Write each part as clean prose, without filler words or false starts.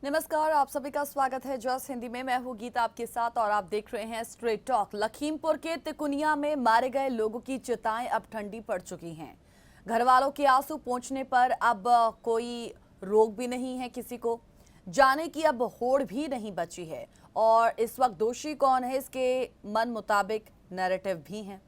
नमस्कार, आप सभी का स्वागत है जस हिंदी में। मैं हूं गीता आपके साथ और आप देख रहे हैं स्ट्रेट टॉक। लखीमपुर के तिकुनिया में मारे गए लोगों की चिताएं अब ठंडी पड़ चुकी हैं। घर वालों के आंसू पोंछने पर अब कोई रोक भी नहीं है किसी को। जाने की अब होड़ भी नहीं बची है और इस वक्त दोषी कौन है इसके मन मुताबिक नैरेटिव भी हैं।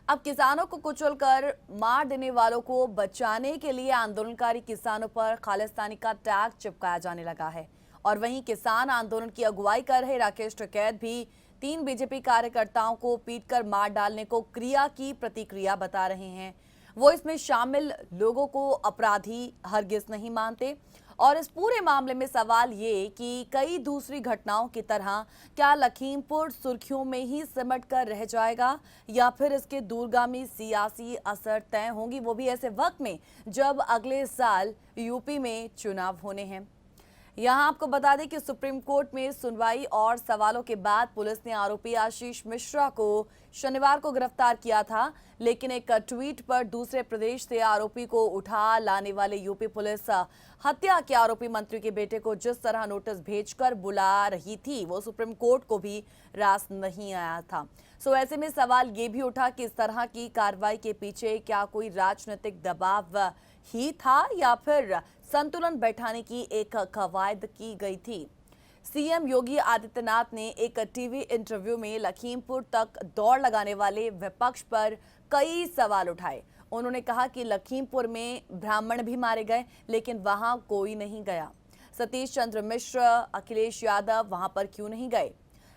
अब किसानों को कुचलकर मार देने वालों को बचाने के लिए आंदोलनकारी किसानों पर खालिस्तानी का टैग चिपकाया जाने लगा है। और वहीं किसान आंदोलन की अगुवाई कर रहे राकेश टिकैत भी 3 बीजेपी कार्यकर्ताओं को पीटकर मार डालने को क्रिया की प्रतिक्रिया बता रहे हैं। वो इसमें शामिल लोगों को अपराधी हरगिज नहीं मानते। और इस पूरे मामले में सवाल ये कि कई दूसरी घटनाओं की तरह क्या लखीमपुर सुर्खियों में ही सिमट कर रह जाएगा या फिर इसके दूरगामी सियासी असर तय होंगी, वो भी ऐसे वक्त में जब अगले साल यूपी में चुनाव होने हैं। यहां आपको बता दें कि सुप्रीम कोर्ट में सुनवाई और सवालों के बाद पुलिस ने आरोपी आशीष मिश्रा को शनिवार को गिरफ्तार किया था, लेकिन एक ट्वीट पर दूसरे प्रदेश से आरोपी को उठा लाने वाले यूपी पुलिस हत्या के आरोपी मंत्री के बेटे को जिस तरह नोटिस भेजकर बुला रही थी वो सुप्रीम कोर्ट को भी रास नहीं आया था। सो ऐसे में सवाल ये भी उठा कि इस तरह की कार्रवाई के पीछे क्या कोई राजनीतिक दबाव ही था या फिर संतुलन बैठाने की एक कवायद की गई थी। सीएम योगी आदित्यनाथ ने एक टीवी इंटरव्यू में लखीमपुर तक दौड़ लगाने वाले विपक्ष पर कई सवाल उठाए। उन्होंने कहा कि लखीमपुर में ब्राह्मण भी मारे गए लेकिन वहां कोई नहीं गया। सतीश चंद्र मिश्र, अखिलेश यादव वहां पर क्यों नहीं गए?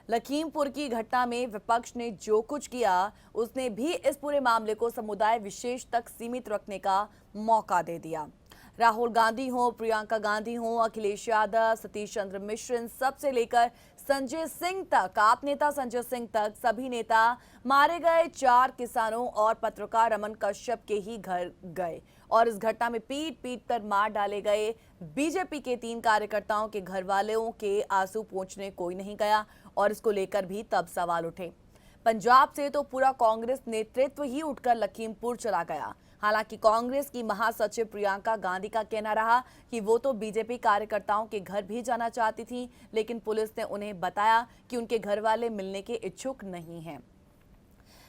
लखीमपुर की घटना में विपक्ष ने जो कुछ किया उसने भी इस पूरे मामले को समुदाय विशेष तक सीमित रखने का मौका दे दिया। राहुल गांधी हो, प्रियंका गांधी हो, अखिलेश यादव, सतीश चंद्र मिश्र, इन सब से लेकर संजय सिंह तक, आप नेता संजय सिंह तक, सभी नेता मारे गए 4 किसानों और पत्रकार रमन कश्यप के ही घर गए और इस घटना में पीट पीट कर मार डाले गए बीजेपी के 3 कार्यकर्ताओं के घर वालों के आंसू पोंछने कोई नहीं गया और इसको लेकर भी तब सवाल उठे। पंजाब से तो पूरा कांग्रेस नेतृत्व ही उठकर लखीमपुर चला गया। हालांकि कांग्रेस की महासचिव प्रियंका गांधी का कहना रहा कि वो तो बीजेपी कार्यकर्ताओं के घर भी जाना चाहती थी, लेकिन पुलिस ने उन्हें बताया कि उनके घर वाले मिलने के इच्छुक नहीं हैं।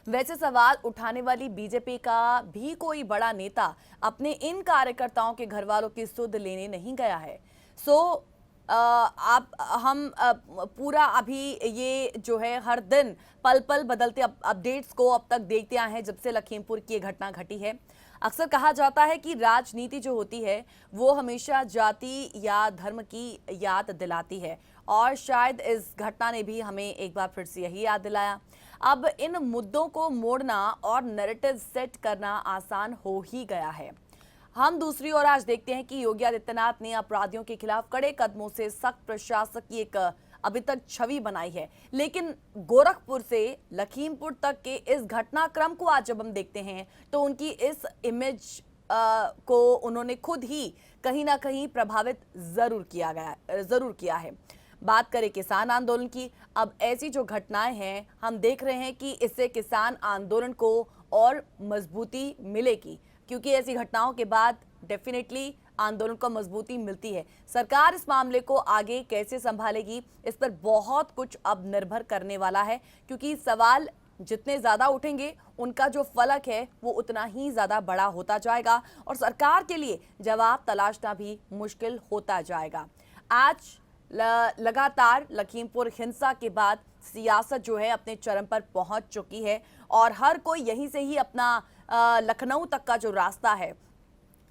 वैसे सवाल उठाने वाली बीजेपी का भी कोई बड़ा नेता अपने इन कार्यकर्ताओं के घर वालों की सुध लेने नहीं गया है। हम पूरा अभी ये जो है हर दिन पल पल बदलते अपडेट्स को अब तक देखते आए हैं जब से लखीमपुर की ये घटना घटी है। अक्सर कहा जाता है कि राजनीति जो होती है वो हमेशा जाति या धर्म की याद दिलाती है और शायद इस घटना ने भी हमें एक बार फिर से यही याद दिलाया। अब इन मुद्दों को मोड़ना और नैरेटिव सेट करना आसान हो ही गया है। हम दूसरी ओर आज देखते हैं कि योगी आदित्यनाथ ने अपराधियों के खिलाफ कड़े कदमों से सख्त प्रशासन की एक अभी तक छवि बनाई है, लेकिन गोरखपुर से लखीमपुर तक के इस घटनाक्रम को आज जब हम देखते हैं तो उनकी इस इमेज को उन्होंने खुद ही कहीं ना कहीं प्रभावित जरूर किया है। बात करें किसान आंदोलन की, अब ऐसी जो घटनाएं हैं हम देख रहे हैं कि इससे किसान आंदोलन को और मजबूती मिलेगी, क्योंकि ऐसी घटनाओं के बाद डेफिनेटली आंदोलन को मजबूती मिलती है। सरकार इस मामले को आगे कैसे संभालेगी इस पर बहुत कुछ अब निर्भर करने वाला है, क्योंकि सवाल जितने ज्यादा उठेंगे उनका जो फलक है वो उतना ही ज्यादा बड़ा होता जाएगा और सरकार के लिए जवाब तलाशना भी मुश्किल होता जाएगा। आज लगातार लखीमपुर हिंसा के बाद सियासत जो है अपने चरम पर पहुंच चुकी है और हर कोई यहीं से ही अपना लखनऊ तक का जो रास्ता है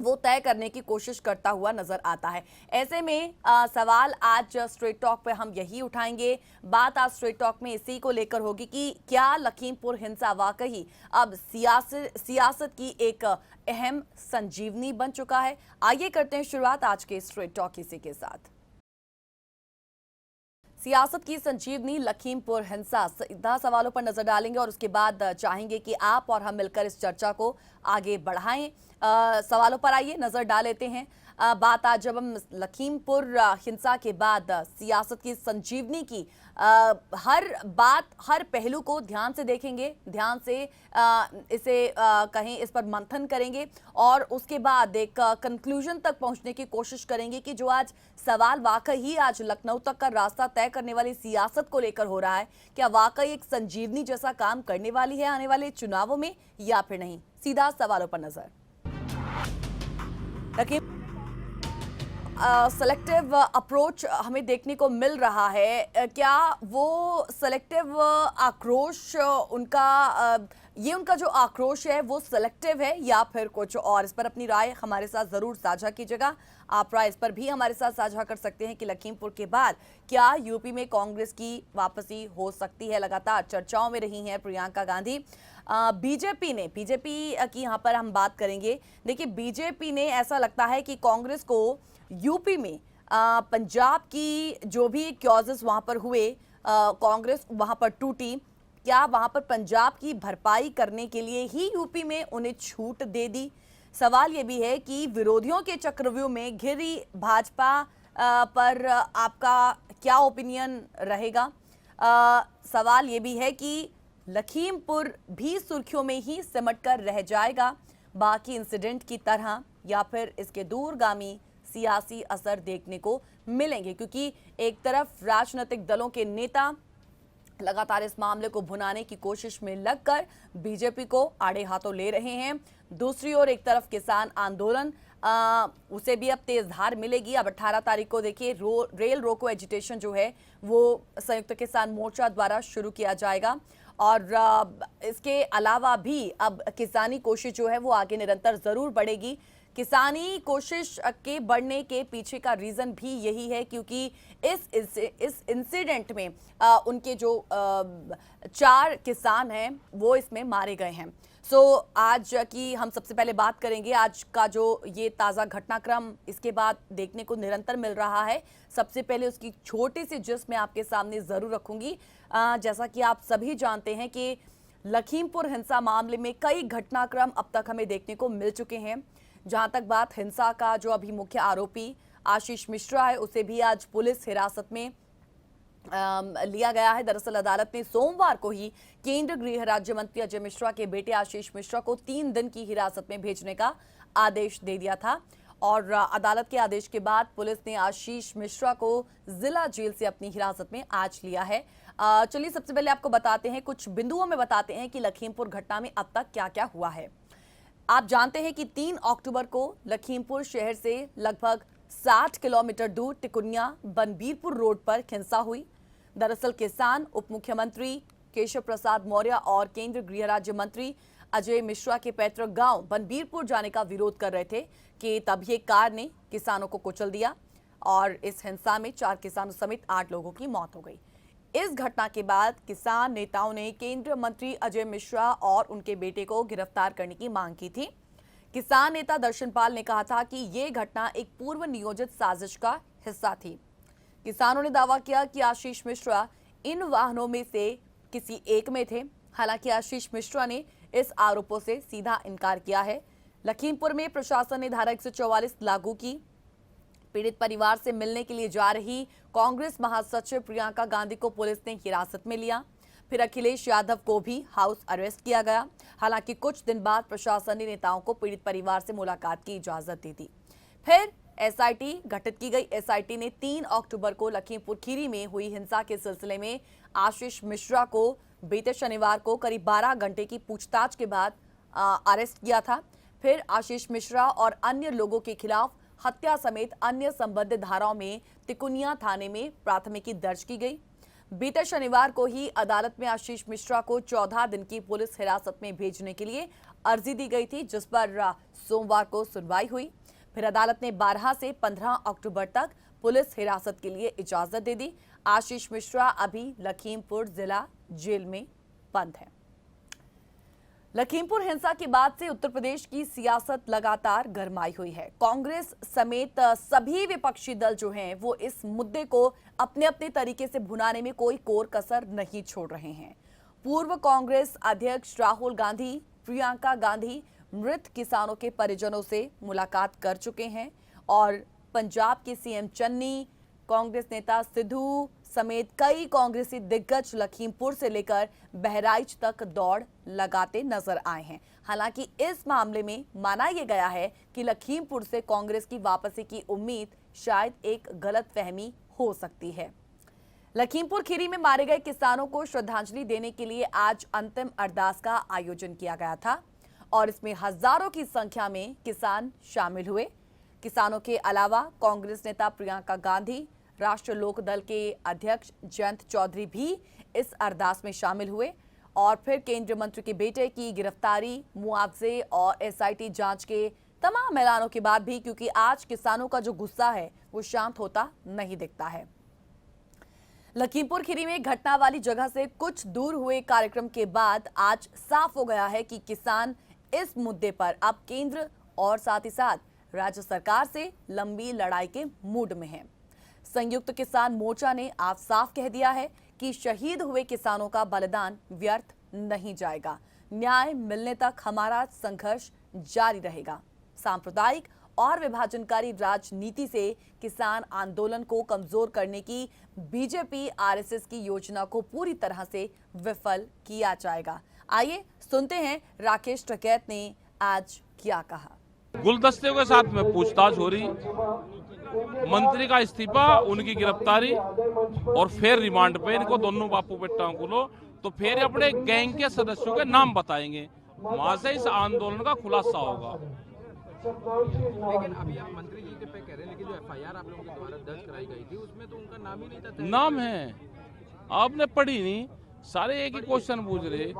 वो तय करने की कोशिश करता हुआ नजर आता है। ऐसे में सवाल आज स्ट्रेट टॉक पे हम यही उठाएंगे। बात आज स्ट्रेट टॉक में इसी को लेकर होगी कि क्या लखीमपुर हिंसा वाकई अब सियासत की एक अहम संजीवनी बन चुका है। आइए करते हैं शुरुआत आज के स्ट्रेट टॉक इसी के साथ। सियासत की संजीवनी लखीमपुर हिंसा, सीधा सवालों पर नजर डालेंगे और उसके बाद चाहेंगे कि आप और हम मिलकर इस चर्चा को आगे बढ़ाएं। सवालों पर आइए नजर डाल लेते हैं। बात आज जब हम लखीमपुर हिंसा के बाद सियासत की संजीवनी की हर बात हर पहलू को ध्यान से देखेंगे, ध्यान से इसे कहें इस पर मंथन करेंगे और उसके बाद एक कंक्लूजन तक पहुंचने की कोशिश करेंगे कि जो आज सवाल वाकई ही आज लखनऊ तक का रास्ता तय करने वाली सियासत को लेकर हो रहा है, क्या वाकई एक संजीवनी जैसा काम करने वाली है आने वाले चुनावों में या फिर नहीं। सीधा सवालों पर नजर। सेलेक्टिव अप्रोच हमें देखने को मिल रहा है। क्या वो सेलेक्टिव आक्रोश ये उनका जो आक्रोश है वो सेलेक्टिव है या फिर कुछ और? इस पर अपनी राय हमारे साथ जरूर साझा कीजिएगा। आप राय इस पर भी हमारे साथ साझा कर सकते हैं कि लखीमपुर के बाद क्या यूपी में कांग्रेस की वापसी हो सकती है। लगातार चर्चाओं में रही हैं प्रियंका गांधी। बीजेपी की यहाँ पर हम बात करेंगे। देखिए, बीजेपी ने ऐसा लगता है कि कांग्रेस को यूपी में पंजाब की जो भी क्लॉजेस वहां पर हुए, कांग्रेस वहां पर टूटी, क्या वहां पर पंजाब की भरपाई करने के लिए ही यूपी में उन्हें छूट दे दी? सवाल यह भी है कि विरोधियों के चक्रव्यूह में घिरी भाजपा पर आपका क्या ओपिनियन रहेगा? सवाल यह भी है कि लखीमपुर भी सुर्खियों में ही सिमट कर रह जाएगा बाकी इंसिडेंट की तरह, या फिर इसके दूरगामी सियासी असर देखने को मिलेंगे? क्योंकि एक तरफ राजनीतिक दलों के नेता लगातार इस मामले को भुनाने की कोशिश में लगकर बीजेपी को आड़े हाथों ले रहे हैं, दूसरी ओर एक तरफ किसान आंदोलन उसे भी अब तेज धार मिलेगी। अब 18 तारीख को देखिए रेल रोको एजिटेशन जो है वो संयुक्त किसान मोर्चा द्वारा शुरू किया जाएगा और इसके अलावा भी अब किसानी कोशिश जो है वो आगे निरंतर जरूर बढ़ेगी। किसानी कोशिश के बढ़ने के पीछे का रीजन भी यही है क्योंकि इस इंसिडेंट में उनके जो 4 किसान हैं वो इसमें मारे गए हैं। आज की हम सबसे पहले बात करेंगे आज का जो ये ताज़ा घटनाक्रम इसके बाद देखने को निरंतर मिल रहा है। सबसे पहले उसकी छोटी सी जिस्ट मैं आपके सामने ज़रूर रखूंगी। जैसा कि आप सभी जानते हैं कि लखीमपुर हिंसा मामले में कई घटनाक्रम अब तक हमें देखने को मिल चुके हैं। जहां तक बात हिंसा का जो अभी मुख्य आरोपी आशीष मिश्रा है उसे भी आज पुलिस हिरासत में लिया गया है। दरअसल अदालत ने सोमवार को ही केंद्रीय गृह राज्य मंत्री अजय मिश्रा के बेटे आशीष मिश्रा को 3 दिन की हिरासत में भेजने का आदेश दे दिया था और अदालत के आदेश के बाद पुलिस ने आशीष मिश्रा को जिला जेल से अपनी हिरासत में आज लिया है। चलिए सबसे पहले आपको बताते हैं, कुछ बिंदुओं में बताते हैं कि लखीमपुर घटना में अब तक क्या क्या हुआ है। आप जानते हैं कि 3 अक्टूबर को लखीमपुर शहर से लगभग 60 किलोमीटर दूर टिकुनिया बनबीरपुर रोड पर हिंसा हुई। दरअसल किसान उप मुख्यमंत्री केशव प्रसाद मौर्य और केंद्रीय गृह राज्य मंत्री अजय मिश्रा के पैतृक गांव बनबीरपुर जाने का विरोध कर रहे थे कि तभी एक कार ने किसानों को कुचल दिया और इस हिंसा में 4 किसानों समेत 8 लोगों की मौत हो गई। इस घटना के बाद किसान नेताओं ने केंद्रीय मंत्री अजय मिश्रा और उनके बेटे को गिरफ्तार करने की मांग की थी। किसान नेता दर्शनपाल ने कहा था कि ये घटना एक पूर्व नियोजित साजिश का हिस्सा थी। किसानों ने दावा किया कि आशीष मिश्रा इन वाहनों में से किसी एक में थे। हालांकि आशीष मिश्रा ने इस आरोपों से सीधा इनकार किया है। लखीमपुर में प्रशासन ने धारा 144 लागू की। पीड़ित परिवार से मिलने के लिए जा रही कांग्रेस महासचिव प्रियंका गांधी को पुलिस ने हिरासत में लिया। फिर अखिलेश यादव को भी हाउस अरेस्ट किया गया। हालांकि कुछ दिन बाद प्रशासन ने नेताओं को पीड़ित परिवार से मुलाकात की इजाजत दी थी। फिर एसआईटी गठित की गई। एसआईटी ने 3 अक्टूबर को लखीमपुर खीरी में हुई हिंसा के सिलसिले में आशीष मिश्रा को बीते शनिवार को करीब 12 घंटे की पूछताछ के बाद अरेस्ट किया था। फिर आशीष मिश्रा और अन्य लोगों के खिलाफ हत्या समेत अन्य संबंधित धाराओं में तिकुनिया थाने में प्राथमिकी दर्ज की गई। बीते शनिवार को ही अदालत में आशीष मिश्रा को 14 दिन की पुलिस हिरासत में भेजने के लिए अर्जी दी गई थी, जिस पर सोमवार को सुनवाई हुई। फिर अदालत ने 12 से 15 अक्टूबर तक पुलिस हिरासत के लिए इजाजत दे दी। आशीष मिश्रा अभी लखीमपुर जिला जेल में बंद है। लखीमपुर हिंसा के बाद से उत्तर प्रदेश की सियासत लगातार गरमाई हुई है। कांग्रेस समेत सभी विपक्षी दल जो हैं वो इस मुद्दे को अपने अपने तरीके से भुनाने में कोई कोर कसर नहीं छोड़ रहे हैं। पूर्व कांग्रेस अध्यक्ष राहुल गांधी, प्रियंका गांधी, मृत किसानों के परिजनों से मुलाकात कर चुके हैं और पंजाब के सीएम चन्नी, कांग्रेस नेता सिद्धू समेत कई कांग्रेसी दिग्गज लखीमपुर से लेकर बहराइच तक दौड़ लगाते नजर आए हैं। हालांकि इस मामले में माना यह गया है कि लखीमपुर से कांग्रेस की वापसी की उम्मीद शायद एक गलतफहमी हो सकती है। लखीमपुर खीरी में मारे गए किसानों को श्रद्धांजलि देने के लिए आज अंतिम अरदास का आयोजन किया गया था और इसमें हजारों की संख्या में किसान शामिल हुए। किसानों के अलावा कांग्रेस नेता प्रियंका गांधी, राष्ट्रीय लोक दल के अध्यक्ष जयंत चौधरी भी इस अरदास में शामिल हुए और फिर केंद्रीय मंत्री के बेटे की गिरफ्तारी, मुआवजे और एसआईटी जांच के तमाम ऐलानों के बाद भी, क्योंकि आज किसानों का जो गुस्सा है वो शांत होता नहीं दिखता है। लखीमपुर खीरी में घटना वाली जगह से कुछ दूर हुए कार्यक्रम के बाद आज साफ हो गया है कि किसान इस मुद्दे पर अब केंद्र और साथ ही साथ राज्य सरकार से लंबी लड़ाई के मूड में है। संयुक्त किसान मोर्चा ने आज साफ कह दिया है कि शहीद हुए किसानों का बलिदान व्यर्थ नहीं जाएगा। न्याय मिलने तक हमारा संघर्ष जारी रहेगा। सांप्रदायिक और विभाजनकारी राजनीति से किसान आंदोलन को कमजोर करने की बीजेपी आरएसएस की योजना को पूरी तरह से विफल किया जाएगा। आइए सुनते हैं राकेश टिकैत ने आज क्या कहा। गुलदस्ते के साथ में पूछताछ हो रही, मंत्री का इस्तीफा, उनकी गिरफ्तारी और फिर रिमांड पे इनको दोनों बापू बेटाओं को लो, तो फिर अपने गैंग के सदस्यों के नाम बताएंगे। वहां से इस आंदोलन का खुलासा होगा। लेकिन अभी आप मंत्री जी के पे कह रहे हैं, लेकिन जो एफआईआर आप लोगों के द्वारा दर्ज कराई गई थी उसमें तो उनका नाम ही नहीं था। नाम है, आपने पढ़ी नहीं, सारे एक ही क्वेश्चन पूछ रहे।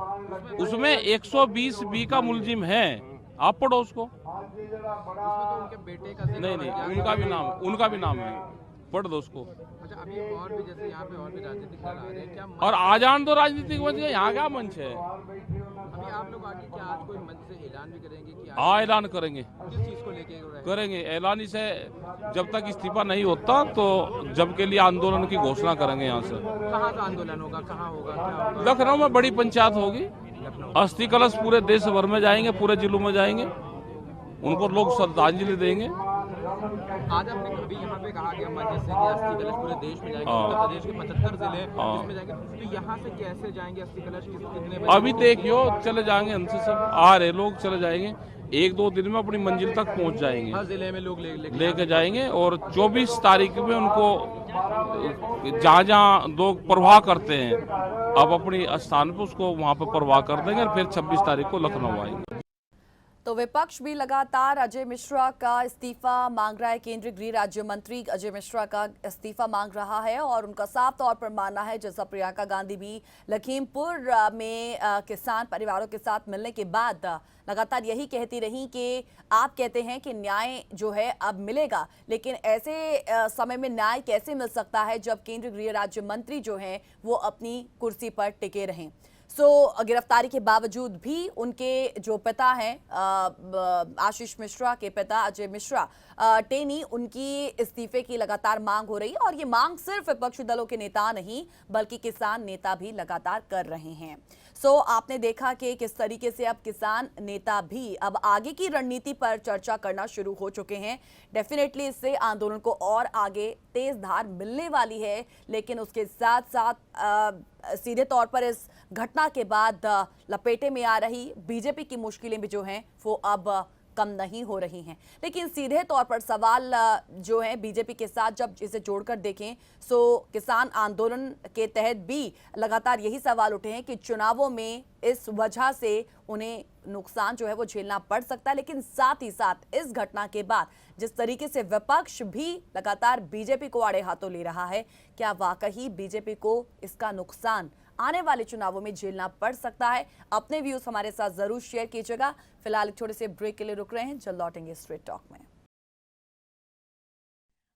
उसमें 120 बी का मुलजिम है, आप पढ़ो उसको। उसमें तो उनके बेटे का नहीं, उनका भी नाम है, पढ़ दो उसको। अच्छा, अभी और भी जैसे यहाँ पे और भी राजनीतिक दल आ रहे हैं, क्या और आ जान दो राजनीतिक मंच, यहाँ क्या मंच है? अभी आप लोग आगे क्या आज कोई मंच से ऐलान भी करेंगे कि हाँ, ऐलान करेंगे। किस चीज को लेके करेंगे ऐलान। इसे जब तक इस्तीफा नहीं होता तो जब के लिए आंदोलन की घोषणा करेंगे। यहाँ से कहाँ का आंदोलन होगा, कहाँ होगा, क्या होगा? लखनऊ में बड़ी पंचायत होगी। अस्थि कलश पूरे देश भर में जाएंगे, पूरे जिलों में जाएंगे, उनको लोग श्रद्धांजलि देंगे। आज आपने अभी यहाँ पे कहा गया मंच से कि अस्थि कलश पूरे देश में जाएंगे, उत्तर प्रदेश के 75 जिले इसमें जाएंगे, तो यहाँ से कैसे जाएंगे अस्थि कलश, कितने बजे? अभी देखियो, चले जाएंगे, हमसे सब आ रहे लोग, चले जाएंगे। 1-2 दिन में अपनी मंजिल तक पहुंच जाएंगे। हर जिले में लोग लेके जाएंगे और 24 तारीख में उनको जहाँ जहाँ लोग प्रवाह करते हैं अब अपनी स्थान पे उसको वहाँ पे प्रवाह कर देंगे और फिर 26 तारीख को लखनऊ आएंगे। तो विपक्ष भी लगातार अजय मिश्रा का इस्तीफा मांग रहा है। केंद्रीय गृह राज्य मंत्री अजय मिश्रा का इस्तीफा मांग रहा है और उनका साफ तौर पर मानना है, जैसा प्रियंका गांधी भी लखीमपुर में किसान परिवारों के साथ मिलने के बाद लगातार यही कहती रही कि आप कहते हैं कि न्याय जो है अब मिलेगा, लेकिन ऐसे समय में न्याय कैसे मिल सकता है जब केंद्रीय गृह राज्य मंत्री जो हैं वो अपनी कुर्सी पर टिके रहें। गिरफ्तारी के बावजूद भी उनके जो पिता हैं, आशीष मिश्रा के पिता अजय मिश्रा टेनी, उनकी इस्तीफे की लगातार मांग हो रही है और ये मांग सिर्फ विपक्षी दलों के नेता नहीं बल्कि किसान नेता भी लगातार कर रहे हैं। आपने देखा कि किस तरीके से अब किसान नेता भी अब आगे की रणनीति पर चर्चा करना शुरू हो चुके हैं। डेफिनेटली इससे आंदोलन को और आगे तेज धार मिलने वाली है, लेकिन उसके साथ साथ सीधे तौर पर इस घटना के बाद लपेटे में आ रही बीजेपी की मुश्किलें भी जो हैं वो अब कम नहीं हो रही हैं। लेकिन सीधे तौर पर सवाल जो है बीजेपी के साथ जब इसे जोड़कर देखें किसान आंदोलन के तहत भी लगातार यही सवाल उठे हैं कि चुनावों में इस वजह से उन्हें नुकसान जो है वो झेलना पड़ सकता है। लेकिन साथ ही साथ इस घटना के बाद जिस तरीके से विपक्ष भी लगातार बीजेपी को आड़े हाथों ले रहा है, क्या वाकई बीजेपी को इसका नुकसान आने वाले चुनावों में झेलना पड़ सकता है? अपने व्यूज हमारे साथ जरूर शेयर कीजिएगा। फिलहाल एक छोटे से ब्रेक के लिए रुक रहे हैं, जल्द लौटेंगे स्ट्रेट टॉक में।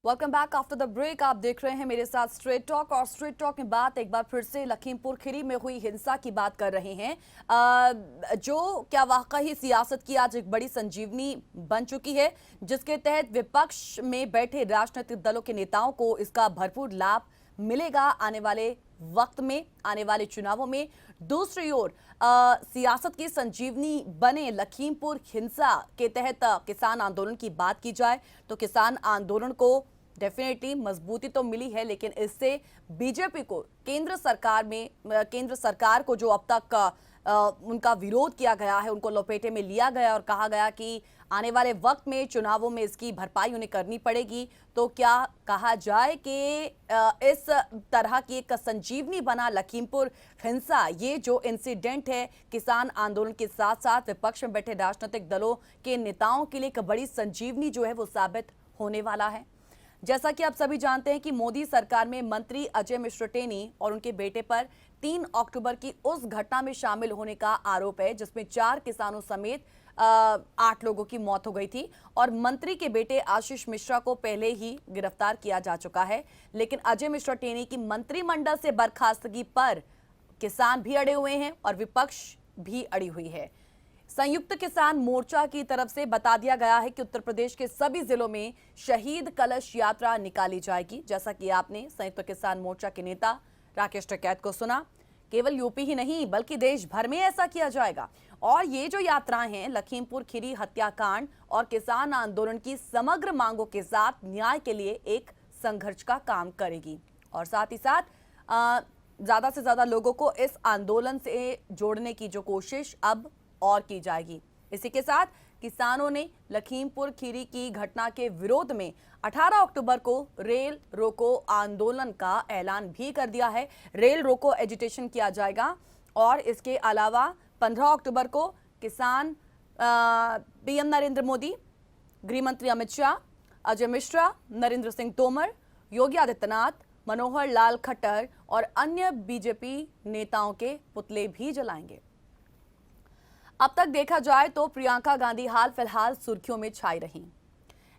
Welcome back after the break. आप देख रहे हैं मेरे साथ स्ट्रेट टॉक और स्ट्रेट टॉक में बात एक बार फिर से लखीमपुर खीरी में हुई हिंसा की बात कर रहे हैं, जो क्या वाकई सियासत की आज एक बड़ी संजीवनी बन चुकी है, जिसके तहत विपक्ष में बैठे राजनीतिक दलों के नेताओं को इसका भरपूर लाभ मिलेगा आने वाले वक्त में, आने वाले चुनावों में। दूसरी ओर सियासत की संजीवनी बने लखीमपुर हिंसा के तहत किसान आंदोलन की बात की जाए तो किसान आंदोलन को डेफिनेटली मजबूती तो मिली है, लेकिन इससे बीजेपी को केंद्र सरकार को जो अब तक उनका विरोध किया गया है, उनको लपेटे में लिया गया और कहा गया कि आने वाले वक्त में चुनावों में इसकी भरपाई उन्हें करनी पड़ेगी। तो क्या कहा जाए कि इस तरह की एक संजीवनी बना लखीमपुर हिंसा, ये जो इंसिडेंट है किसान आंदोलन के साथ साथ विपक्ष में बैठे राजनीतिक दलों के नेताओं के लिए एक बड़ी संजीवनी जो है वो साबित होने वाला है। जैसा कि आप सभी जानते हैं कि मोदी सरकार में मंत्री अजय मिश्र टेनी और उनके बेटे पर 3 अक्टूबर की उस घटना में शामिल होने का आरोप है जिसमें 4 किसानों समेत 8 लोगों की मौत हो गई थी और मंत्री के बेटे आशीष मिश्रा को पहले ही गिरफ्तार किया जा चुका है। लेकिन अजय मिश्र टेनी की मंत्रिमंडल से बर्खास्तगी पर किसान भी अड़े हुए हैं और विपक्ष भी अड़ी हुई है। संयुक्त किसान मोर्चा की तरफ से बता दिया गया है कि उत्तर प्रदेश के सभी जिलों में शहीद कलश यात्रा निकाली जाएगी। जैसा कि आपने संयुक्त किसान मोर्चा के नेता राकेश टिकैत को सुना, केवल यूपी ही नहीं बल्कि देश भर में ऐसा किया जाएगा और ये जो यात्राएं हैं लखीमपुर खीरी हत्याकांड और किसान आंदोलन की समग्र मांगों के साथ न्याय के लिए एक संघर्ष का काम करेगी और साथ ही साथ ज्यादा से ज्यादा लोगों को इस आंदोलन से जोड़ने की जो कोशिश अब और की जाएगी। इसी के साथ किसानों ने लखीमपुर खीरी की घटना के विरोध में 18 अक्टूबर को रेल रोको आंदोलन का ऐलान भी कर दिया है। रेल रोको एजिटेशन किया जाएगा और इसके अलावा 15 अक्टूबर को किसान पीएम नरेंद्र मोदी, गृह मंत्री अमित शाह, अजय मिश्रा, नरेंद्र सिंह तोमर, योगी आदित्यनाथ, मनोहर लाल खट्टर और अन्य बीजेपी नेताओं के पुतले भी जलाएंगे। अब तक देखा जाए तो प्रियंका गांधी हाल फिलहाल सुर्खियों में छाई रही।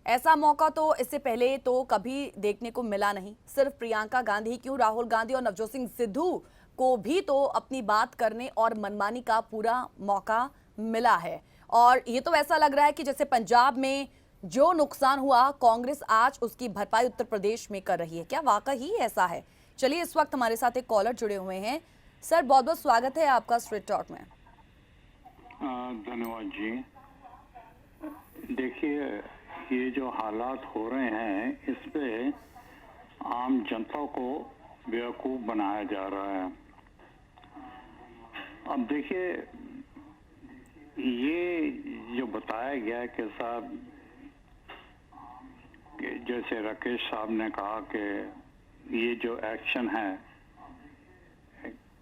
ऐसा मौका तो इससे पहले तो कभी देखने को मिला नहीं। सिर्फ प्रियंका गांधी क्यों, राहुल गांधी और नवजोत सिंह सिद्धू को भी तो अपनी बात करने और मनमानी का पूरा मौका मिला है। और ये तो ऐसा लग रहा है कि जैसे पंजाब में जो नुकसान हुआ कांग्रेस आज उसकी भरपाई उत्तर प्रदेश में कर रही है। क्या वाकई ऐसा है? चलिए, इस वक्त हमारे साथ एक कॉलर जुड़े हुए हैं। सर, बहुत बहुत स्वागत है आपका स्ट्रेट टॉक में। धन्यवाद जी। देखिए, ये जो हालात हो रहे हैं इस पे आम जनता को बेवकूफ बनाया जा रहा है। अब देखिए, ये जो बताया गया है कि साहब, जैसे राकेश साहब ने कहा कि ये जो एक्शन है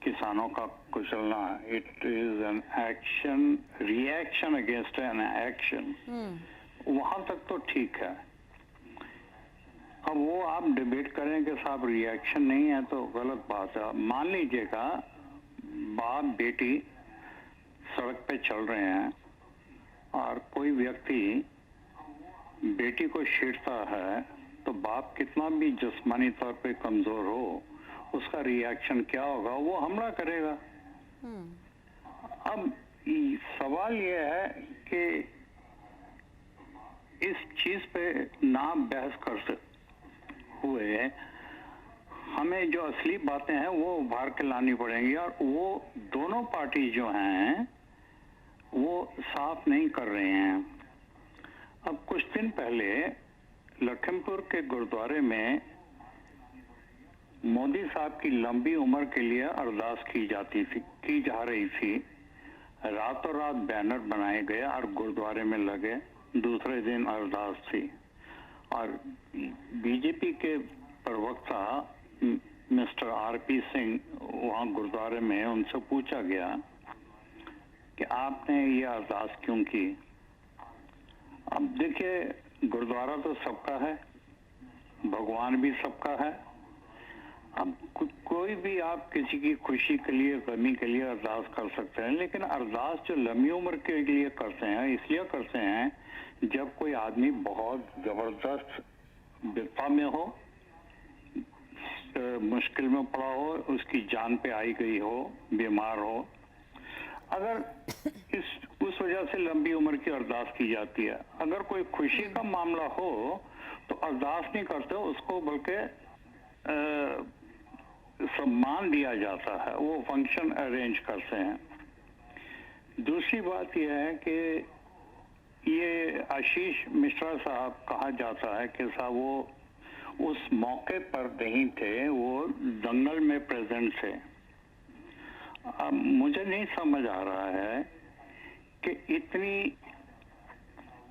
किसानों का कुचलना, it is an action, reaction against an action, वहां तक तो ठीक है। अब वो आप डिबेट करें कि साहब रिएक्शन नहीं है तो गलत बात है। मान लीजिएगा बाप बेटी सड़क पे चल रहे हैं और कोई व्यक्ति बेटी को छेड़ता है तो बाप कितना भी जिस्मानी तौर पे कमजोर हो उसका रिएक्शन क्या होगा? वो हमला करेगा। अब सवाल ये है कि इस चीज पे ना बहस कर हुए हमें जो असली बातें हैं वो उभार के लानी पड़ेंगी और वो दोनों पार्टी जो हैं वो साफ नहीं कर रहे हैं। अब कुछ दिन पहले लखीमपुर के गुरुद्वारे में मोदी साहब की लंबी उम्र के लिए अरदास की जा रही थी। रातों रात बैनर बनाए गए और गुरुद्वारे में लगे। दूसरे दिन अरदास थी और बीजेपी के प्रवक्ता मिस्टर आरपी सिंह वहां गुरुद्वारे में उनसे पूछा गया कि आपने ये अरदास क्यों की? अब देखिए, गुरुद्वारा तो सबका है, भगवान भी सबका है। अब कोई भी आप किसी की खुशी के लिए, गमी के लिए अरदास कर सकते हैं, लेकिन अरदास जो लंबी उम्र के लिए करते हैं इसलिए करते हैं जब कोई आदमी बहुत जबरदस्त विपदा में हो, मुश्किल में पड़ा हो, उसकी जान पे आई गई हो, बीमार हो। अगर उस वजह से लंबी उम्र की अरदास की जाती है। अगर कोई खुशी का मामला हो तो अरदास नहीं करते उसको, बल्कि सम्मान दिया जाता है, वो फंक्शन अरेंज करते हैं। दूसरी बात यह है कि ये आशीष मिश्रा साहब कहा जाता है कि साहब वो उस मौके पर नहीं थे, वो दंगल में प्रेजेंट थे। अब मुझे नहीं समझ आ रहा है कि इतनी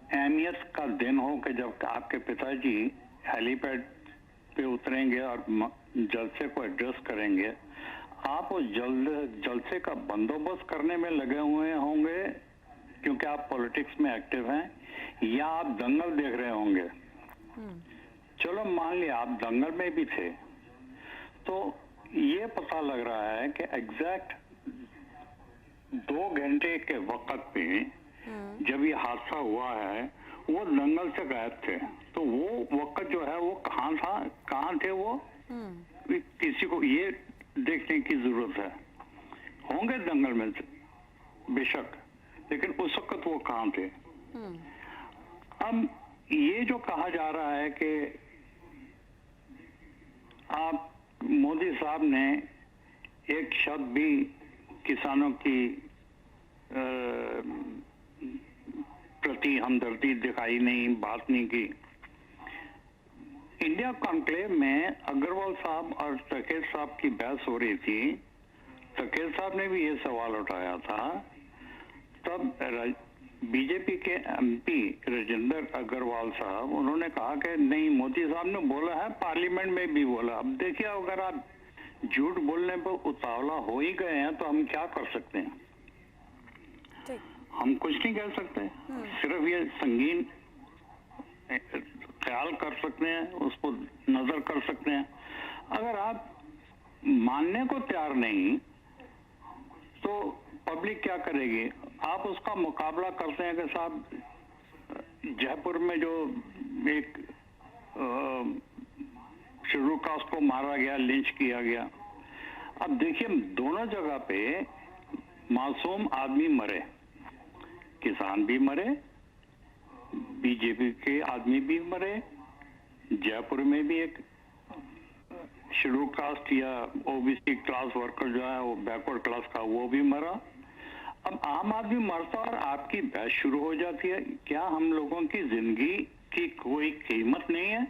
अहमियत का दिन हो कि जब आपके पिताजी हेलीपैड पे उतरेंगे और जलसे को एड्रेस करेंगे, आप उस जलसे का बंदोबस्त करने में लगे हुए होंगे क्योंकि आप पॉलिटिक्स में एक्टिव हैं, या आप दंगल देख रहे होंगे। चलो मान लिया आप दंगल में भी थे, तो ये पता लग रहा है कि एग्जैक्ट 2 घंटे के वक्त पे जब ये हादसा हुआ है वो दंगल से गायब थे। तो वो वक्त जो है वो कहाँ था, कहाँ थे वो, किसी को ये देखने की जरूरत है। होंगे दंगल में बेशक, लेकिन उस वक्त वो कहाँ थे। अब ये जो कहा जा रहा है कि आप मोदी साहब ने एक शब्द भी किसानों की प्रति हमदर्दी दिखाई नहीं, बात नहीं की। इंडिया कॉन्क्लेव में अग्रवाल साहब और तकेत साहब की बहस हो रही थी। तकेत साहब ने भी ये सवाल उठाया था। तब बीजेपी के एमपी राजेंद्र अग्रवाल साहब, उन्होंने कहा कि नहीं, मोदी साहब ने बोला है, पार्लियामेंट में भी बोला। अब देखिए, अगर आप झूठ बोलने पर उतावला हो ही गए हैं तो हम क्या कर सकते हैं। हम कुछ नहीं कह सकते, सिर्फ ये संगीन ख्याल कर सकते हैं, उसको नजर कर सकते हैं। अगर आप मानने को तैयार नहीं तो पब्लिक क्या करेगी। आप उसका मुकाबला करते हैं कि साहब जयपुर में जो एक शेड्यूल कास्ट को मारा गया, लिंच किया गया। अब देखिए, दोनों जगह पे मासूम आदमी मरे, किसान भी मरे, बीजेपी के आदमी भी मरे। जयपुर में भी एक शेड्यूल कास्ट या ओबीसी क्लास वर्कर जो है, वो बैकवर्ड क्लास का, वो भी मरा। अब आम आदमी मरता और आपकी बहस शुरू हो जाती है। क्या हम लोगों की जिंदगी की कोई कीमत नहीं है?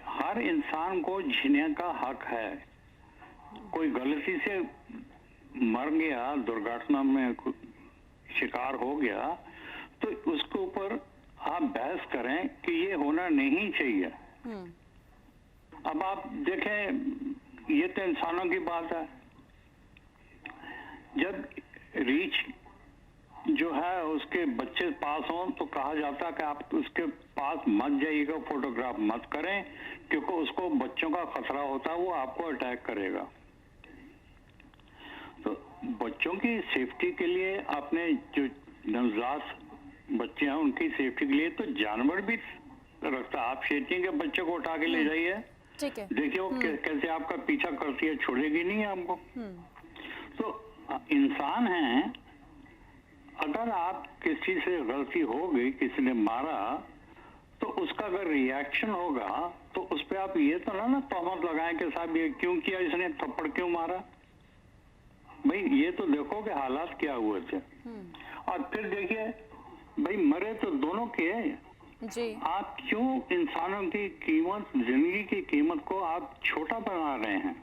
हर इंसान को जीने का हक है। कोई गलती से मर गया, दुर्घटना में शिकार हो गया, तो उसके ऊपर आप बहस करें कि ये होना नहीं चाहिए। अब आप देखें, ये तो इंसानों की बात है। जब रीच जो है उसके बच्चे पास हों तो कहा जाता है कि आप उसके पास मत जाइएगा, फोटोग्राफ मत करें, क्योंकि उसको बच्चों का खतरा होता है, वो आपको अटैक करेगा। तो बच्चों की सेफ्टी के लिए, आपने जो नवजात बच्चे हैं उनकी सेफ्टी के लिए तो जानवर भी रखता है। आप शेरनी के बच्चे को उठा के ले जाइए, ठीक है, देखिए वो कैसे आपका पीछा करती है, छोड़ेगी नहीं आपको। तो इंसान हैं, अगर आप किसी से गलती हो गई, किसी ने मारा, तो उसका अगर रिएक्शन होगा तो उस पर आप ये तो ना तहमत लगाएं कि साहब ये क्यों किया, इसने थप्पड़ क्यों मारा। भाई ये तो देखो कि हालात क्या हुए थे। और फिर देखिए, भाई मरे तो दोनों के जी। आप क्यों इंसानों की कीमत, जिंदगी की कीमत को आप छोटा बना रहे हैं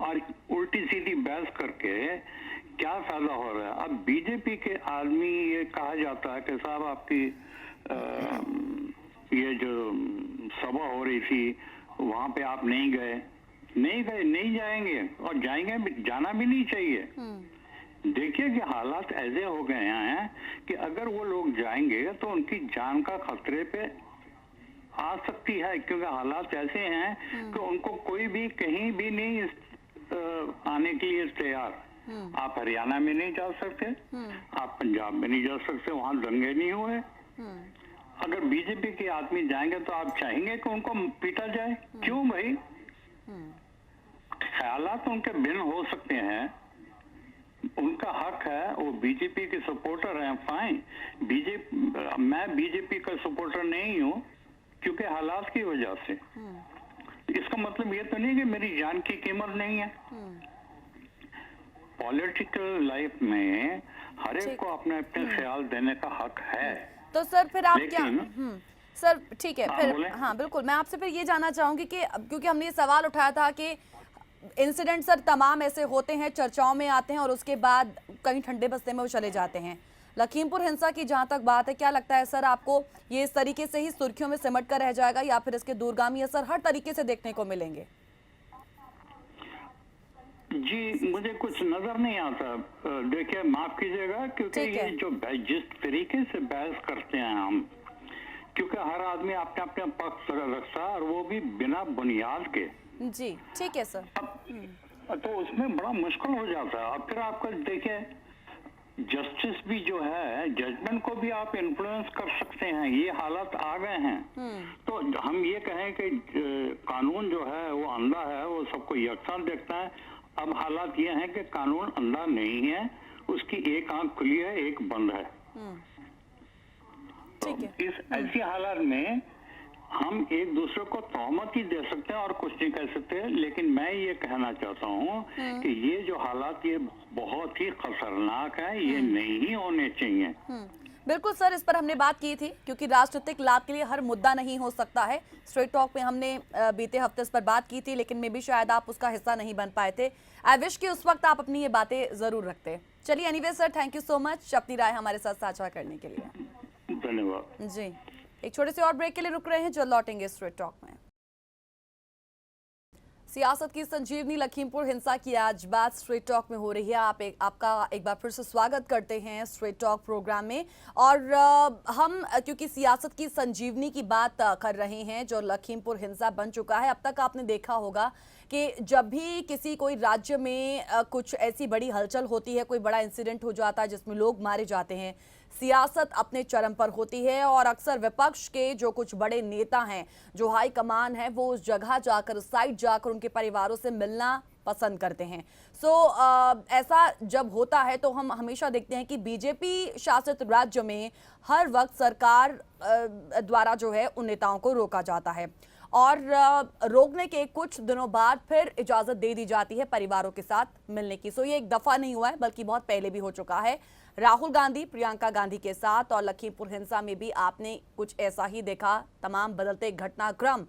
और उल्टी सीधी बहस करके क्या फायदा हो रहा है। अब बीजेपी के आदमी, ये कहा जाता है कि साहब आपकी ये जो सभा हो रही थी वहां पे आप नहीं गए, नहीं जाएंगे और जाना भी नहीं चाहिए। देखिए कि हालात ऐसे हो गए हैं कि अगर वो लोग जाएंगे तो उनकी जान का खतरे पे आ सकती है, क्योंकि हालात ऐसे हैं कि उनको कोई भी कहीं भी नहीं आने के लिए तैयार। आप हरियाणा में नहीं जा सकते, आप पंजाब में नहीं जा सकते, वहां दंगे नहीं हुए। अगर बीजेपी के आदमी जाएंगे तो आप चाहेंगे कि उनको पीटा जाए? क्यों भाई? ख्यालात उनके भिन्न हो सकते हैं, उनका हक है, वो बीजेपी के सपोर्टर हैं, फाइन। मैं बीजेपी का सपोर्टर नहीं हूं क्योंकि हालात की वजह से। इसका इसका मतलब ये तो नहीं कि मेरी जान की कीमत नहीं है। पॉलिटिकल लाइफ में हर एक को अपने अपने ख्याल देने का हक है। तो सर फिर आप क्या लेकिन सर ठीक है, हाँ, फिर बोलें। हाँ बिल्कुल, मैं आपसे फिर ये जानना चाहूंगी कि क्योंकि हमने ये सवाल उठाया था कि इंसिडेंट सर तमाम ऐसे होते हैं, चर्चाओं में आते हैं और उसके बाद कहीं ठंडे बस्ते में वो चले जाते हैं। लखीमपुर हिंसा की जहां तक बात है, क्या लगता है सर आपको ये इस तरीके से ही सुर्खियों में सिमट कर रह जाएगा या फिर इसके दूरगामी असर हर तरीके से देखने को मिलेंगे? जी, मुझे कुछ नजर नहीं आता। देखिए, माफ कीजिएगा, क्योंकि ठीक है। ये जो जिस तरीके से बहस करते हैं हम, क्योंकि हर आदमी अपने अपने पक्ष रखता है और वो भी बिना बुनियाद के। जी ठीक है सर। तो उसमें बड़ा मुश्किल हो जाता है। अब फिर आपका देखिए, जस्टिस भी जो है, जजमेंट को भी आप इन्फ्लुएंस कर सकते हैं। ये हालात आ गए हैं। तो हम ये कहें कि कानून जो है वो अंधा है, वो सबको यकसा देखता है। अब हालात ये हैं कि कानून अंधा नहीं है, उसकी एक आंख खुली है, एक बंद है। ठीक है। इस ऐसी हालात में हम एक दूसरे को तोहमत ही दे सकते हैं और कुछ नहीं कह सकते। लेकिन मैं ये कहना चाहता हूँ कि ये जो हालात, ये बहुत ही खतरनाक है, ये नहीं होने चाहिए। बिल्कुल सर, इस पर हमने बात की थी क्योंकि राजनीतिक लाभ के लिए हर मुद्दा नहीं हो सकता है। स्ट्रेट टॉक में हमने बीते हफ्ते इस पर बात की थी, लेकिन मे भी शायद आप उसका हिस्सा नहीं बन पाए थे। आई विश कि उस वक्त आप अपनी ये बातें जरूर रखते। चलिए, anyway sir, thank you so much अपनी राय हमारे साथ साझा करने के लिए। धन्यवाद जी, एक छोटे से और ब्रेक के लिए रुक रहे हैं, जल्द लौटेंगे स्ट्रेट टॉक में। सियासत की संजीवनी लखीमपुर हिंसा की आज बात स्ट्रेट टॉक में हो रही है। आपका एक बार फिर से स्वागत करते हैं स्ट्रेट टॉक प्रोग्राम में। और हम क्योंकि सियासत की संजीवनी की बात कर रहे हैं जो लखीमपुर हिंसा बन चुका है। अब तक आपने देखा होगा कि जब भी किसी कोई राज्य में कुछ ऐसी बड़ी हलचल होती है, कोई बड़ा इंसिडेंट हो जाता है जिसमें लोग मारे जाते हैं, सियासत अपने चरम पर होती है और अक्सर विपक्ष के जो कुछ बड़े नेता हैं, जो हाई कमान है, वो उस जगह जाकर, उस साइड जाकर उनके परिवारों से मिलना पसंद करते हैं। ऐसा जब होता है तो हम हमेशा देखते हैं कि बीजेपी शासित राज्य में हर वक्त सरकार द्वारा जो है उन नेताओं को रोका जाता है और रोकने के कुछ दिनों बाद फिर इजाजत दे दी जाती है परिवारों के साथ मिलने की। ये एक दफा नहीं हुआ है, बल्कि बहुत पहले भी हो चुका है। राहुल गांधी, प्रियंका गांधी के साथ और लखीमपुर हिंसा में भी आपने कुछ ऐसा ही देखा। तमाम बदलते घटनाक्रम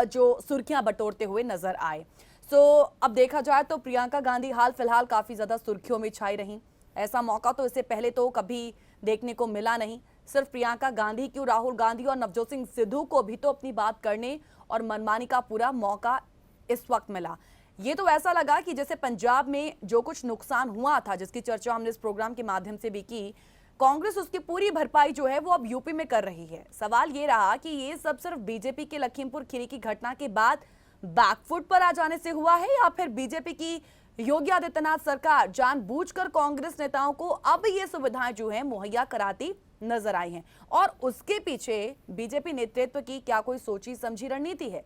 जो सुर्खियां बटोरते हुए नजर आए। अब देखा जाए तो प्रियंका गांधी हाल फिलहाल काफी ज्यादा सुर्खियों में छाई रही। ऐसा मौका तो इससे पहले तो कभी देखने को मिला नहीं। सिर्फ प्रियंका गांधी क्यों, राहुल गांधी और नवजोत सिंह सिद्धू को भी तो अपनी बात करने और मनमानी का पूरा मौका इस वक्त मिला। ये तो ऐसा लगा कि जैसे पंजाब में जो कुछ नुकसान हुआ था, जिसकी चर्चा हमने इस प्रोग्राम के माध्यम से भी की, कांग्रेस उसकी पूरी भरपाई जो है वो अब यूपी में कर रही है। सवाल ये रहा कि ये सब सिर्फ बीजेपी के लखीमपुर खीरी की घटना के बाद बैकफुट पर आ जाने से हुआ है या फिर बीजेपी की योगी आदित्यनाथ सरकार जानबूझकर कांग्रेस नेताओं को अब ये सुविधाएं जो है मुहैया कराती नजर आई हैं और उसके पीछे बीजेपी नेतृत्व की क्या कोई सोची समझी रणनीति है?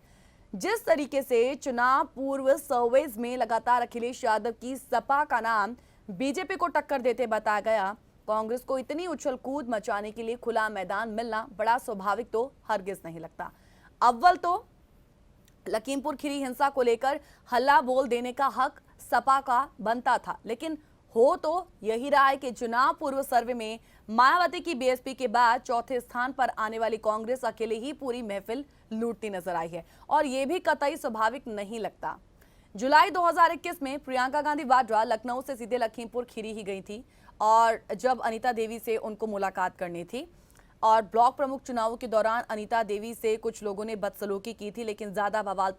जिस तरीके से चुनाव पूर्व सर्वेज में लगातार अखिलेश यादव की सपा का नाम बीजेपी को टक्कर देते बताया गया, कांग्रेस को इतनी उछल कूद मचाने के लिए खुला मैदान मिलना बड़ा स्वाभाविक तो हरगिज नहीं लगता। अव्वल तो लखीमपुर खीरी हिंसा को लेकर हल्ला बोल देने का हक सपा का बनता था, लेकिन हो तो यही रहा है कि चुनाव पूर्व सर्वे में मायावती की बीएसपी के बाद चौथे स्थान पर आने वाली कांग्रेस अकेले ही पूरी महफिल लूटती नजर आई है और यह भी कतई स्वाभाविक नहीं लगता। जुलाई 2021 में प्रियंका गांधी वाड्रा लखनऊ से सीधे लखीमपुर खीरी ही गई थी और जब अनीता देवी से उनको मुलाकात करनी थी और ब्लॉक प्रमुख चुनावों के दौरान अनीता देवी से कुछ लोगों ने बदसलूकी की थी, लेकिन ज्यादा बवाल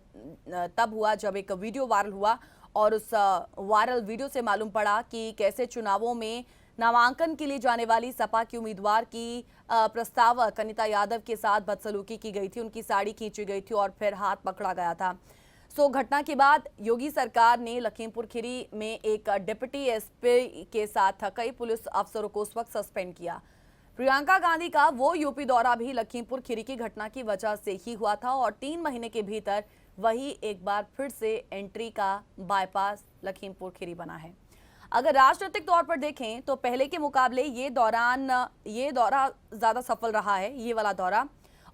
तब हुआ जब एक वीडियो वायरल हुआ और उस वायरल वीडियो से मालूम पड़ा कि कैसे चुनावों में नामांकन के लिए जाने वाली सपा की उम्मीदवार की प्रस्तावक अनीता यादव के साथ बदसलूकी की गई थी, उनकी साड़ी खींची गई थी और फिर हाथ पकड़ा गया था। घटना के बाद योगी सरकार ने लखीमपुर खीरी में एक डिप्टी एसपी के साथ कई पुलिस अफसरों को उस वक्त सस्पेंड किया। प्रियंका गांधी का वो यूपी दौरा भी लखीमपुर खीरी की घटना की वजह से ही हुआ था और 3 महीने के भीतर वही एक बार फिर से एंट्री का बाईपास लखीमपुर खीरी बना है। अगर राजनीतिक तौर पर देखें तो पहले के मुकाबले ये दौरा ज्यादा सफल रहा है, ये वाला दौरा।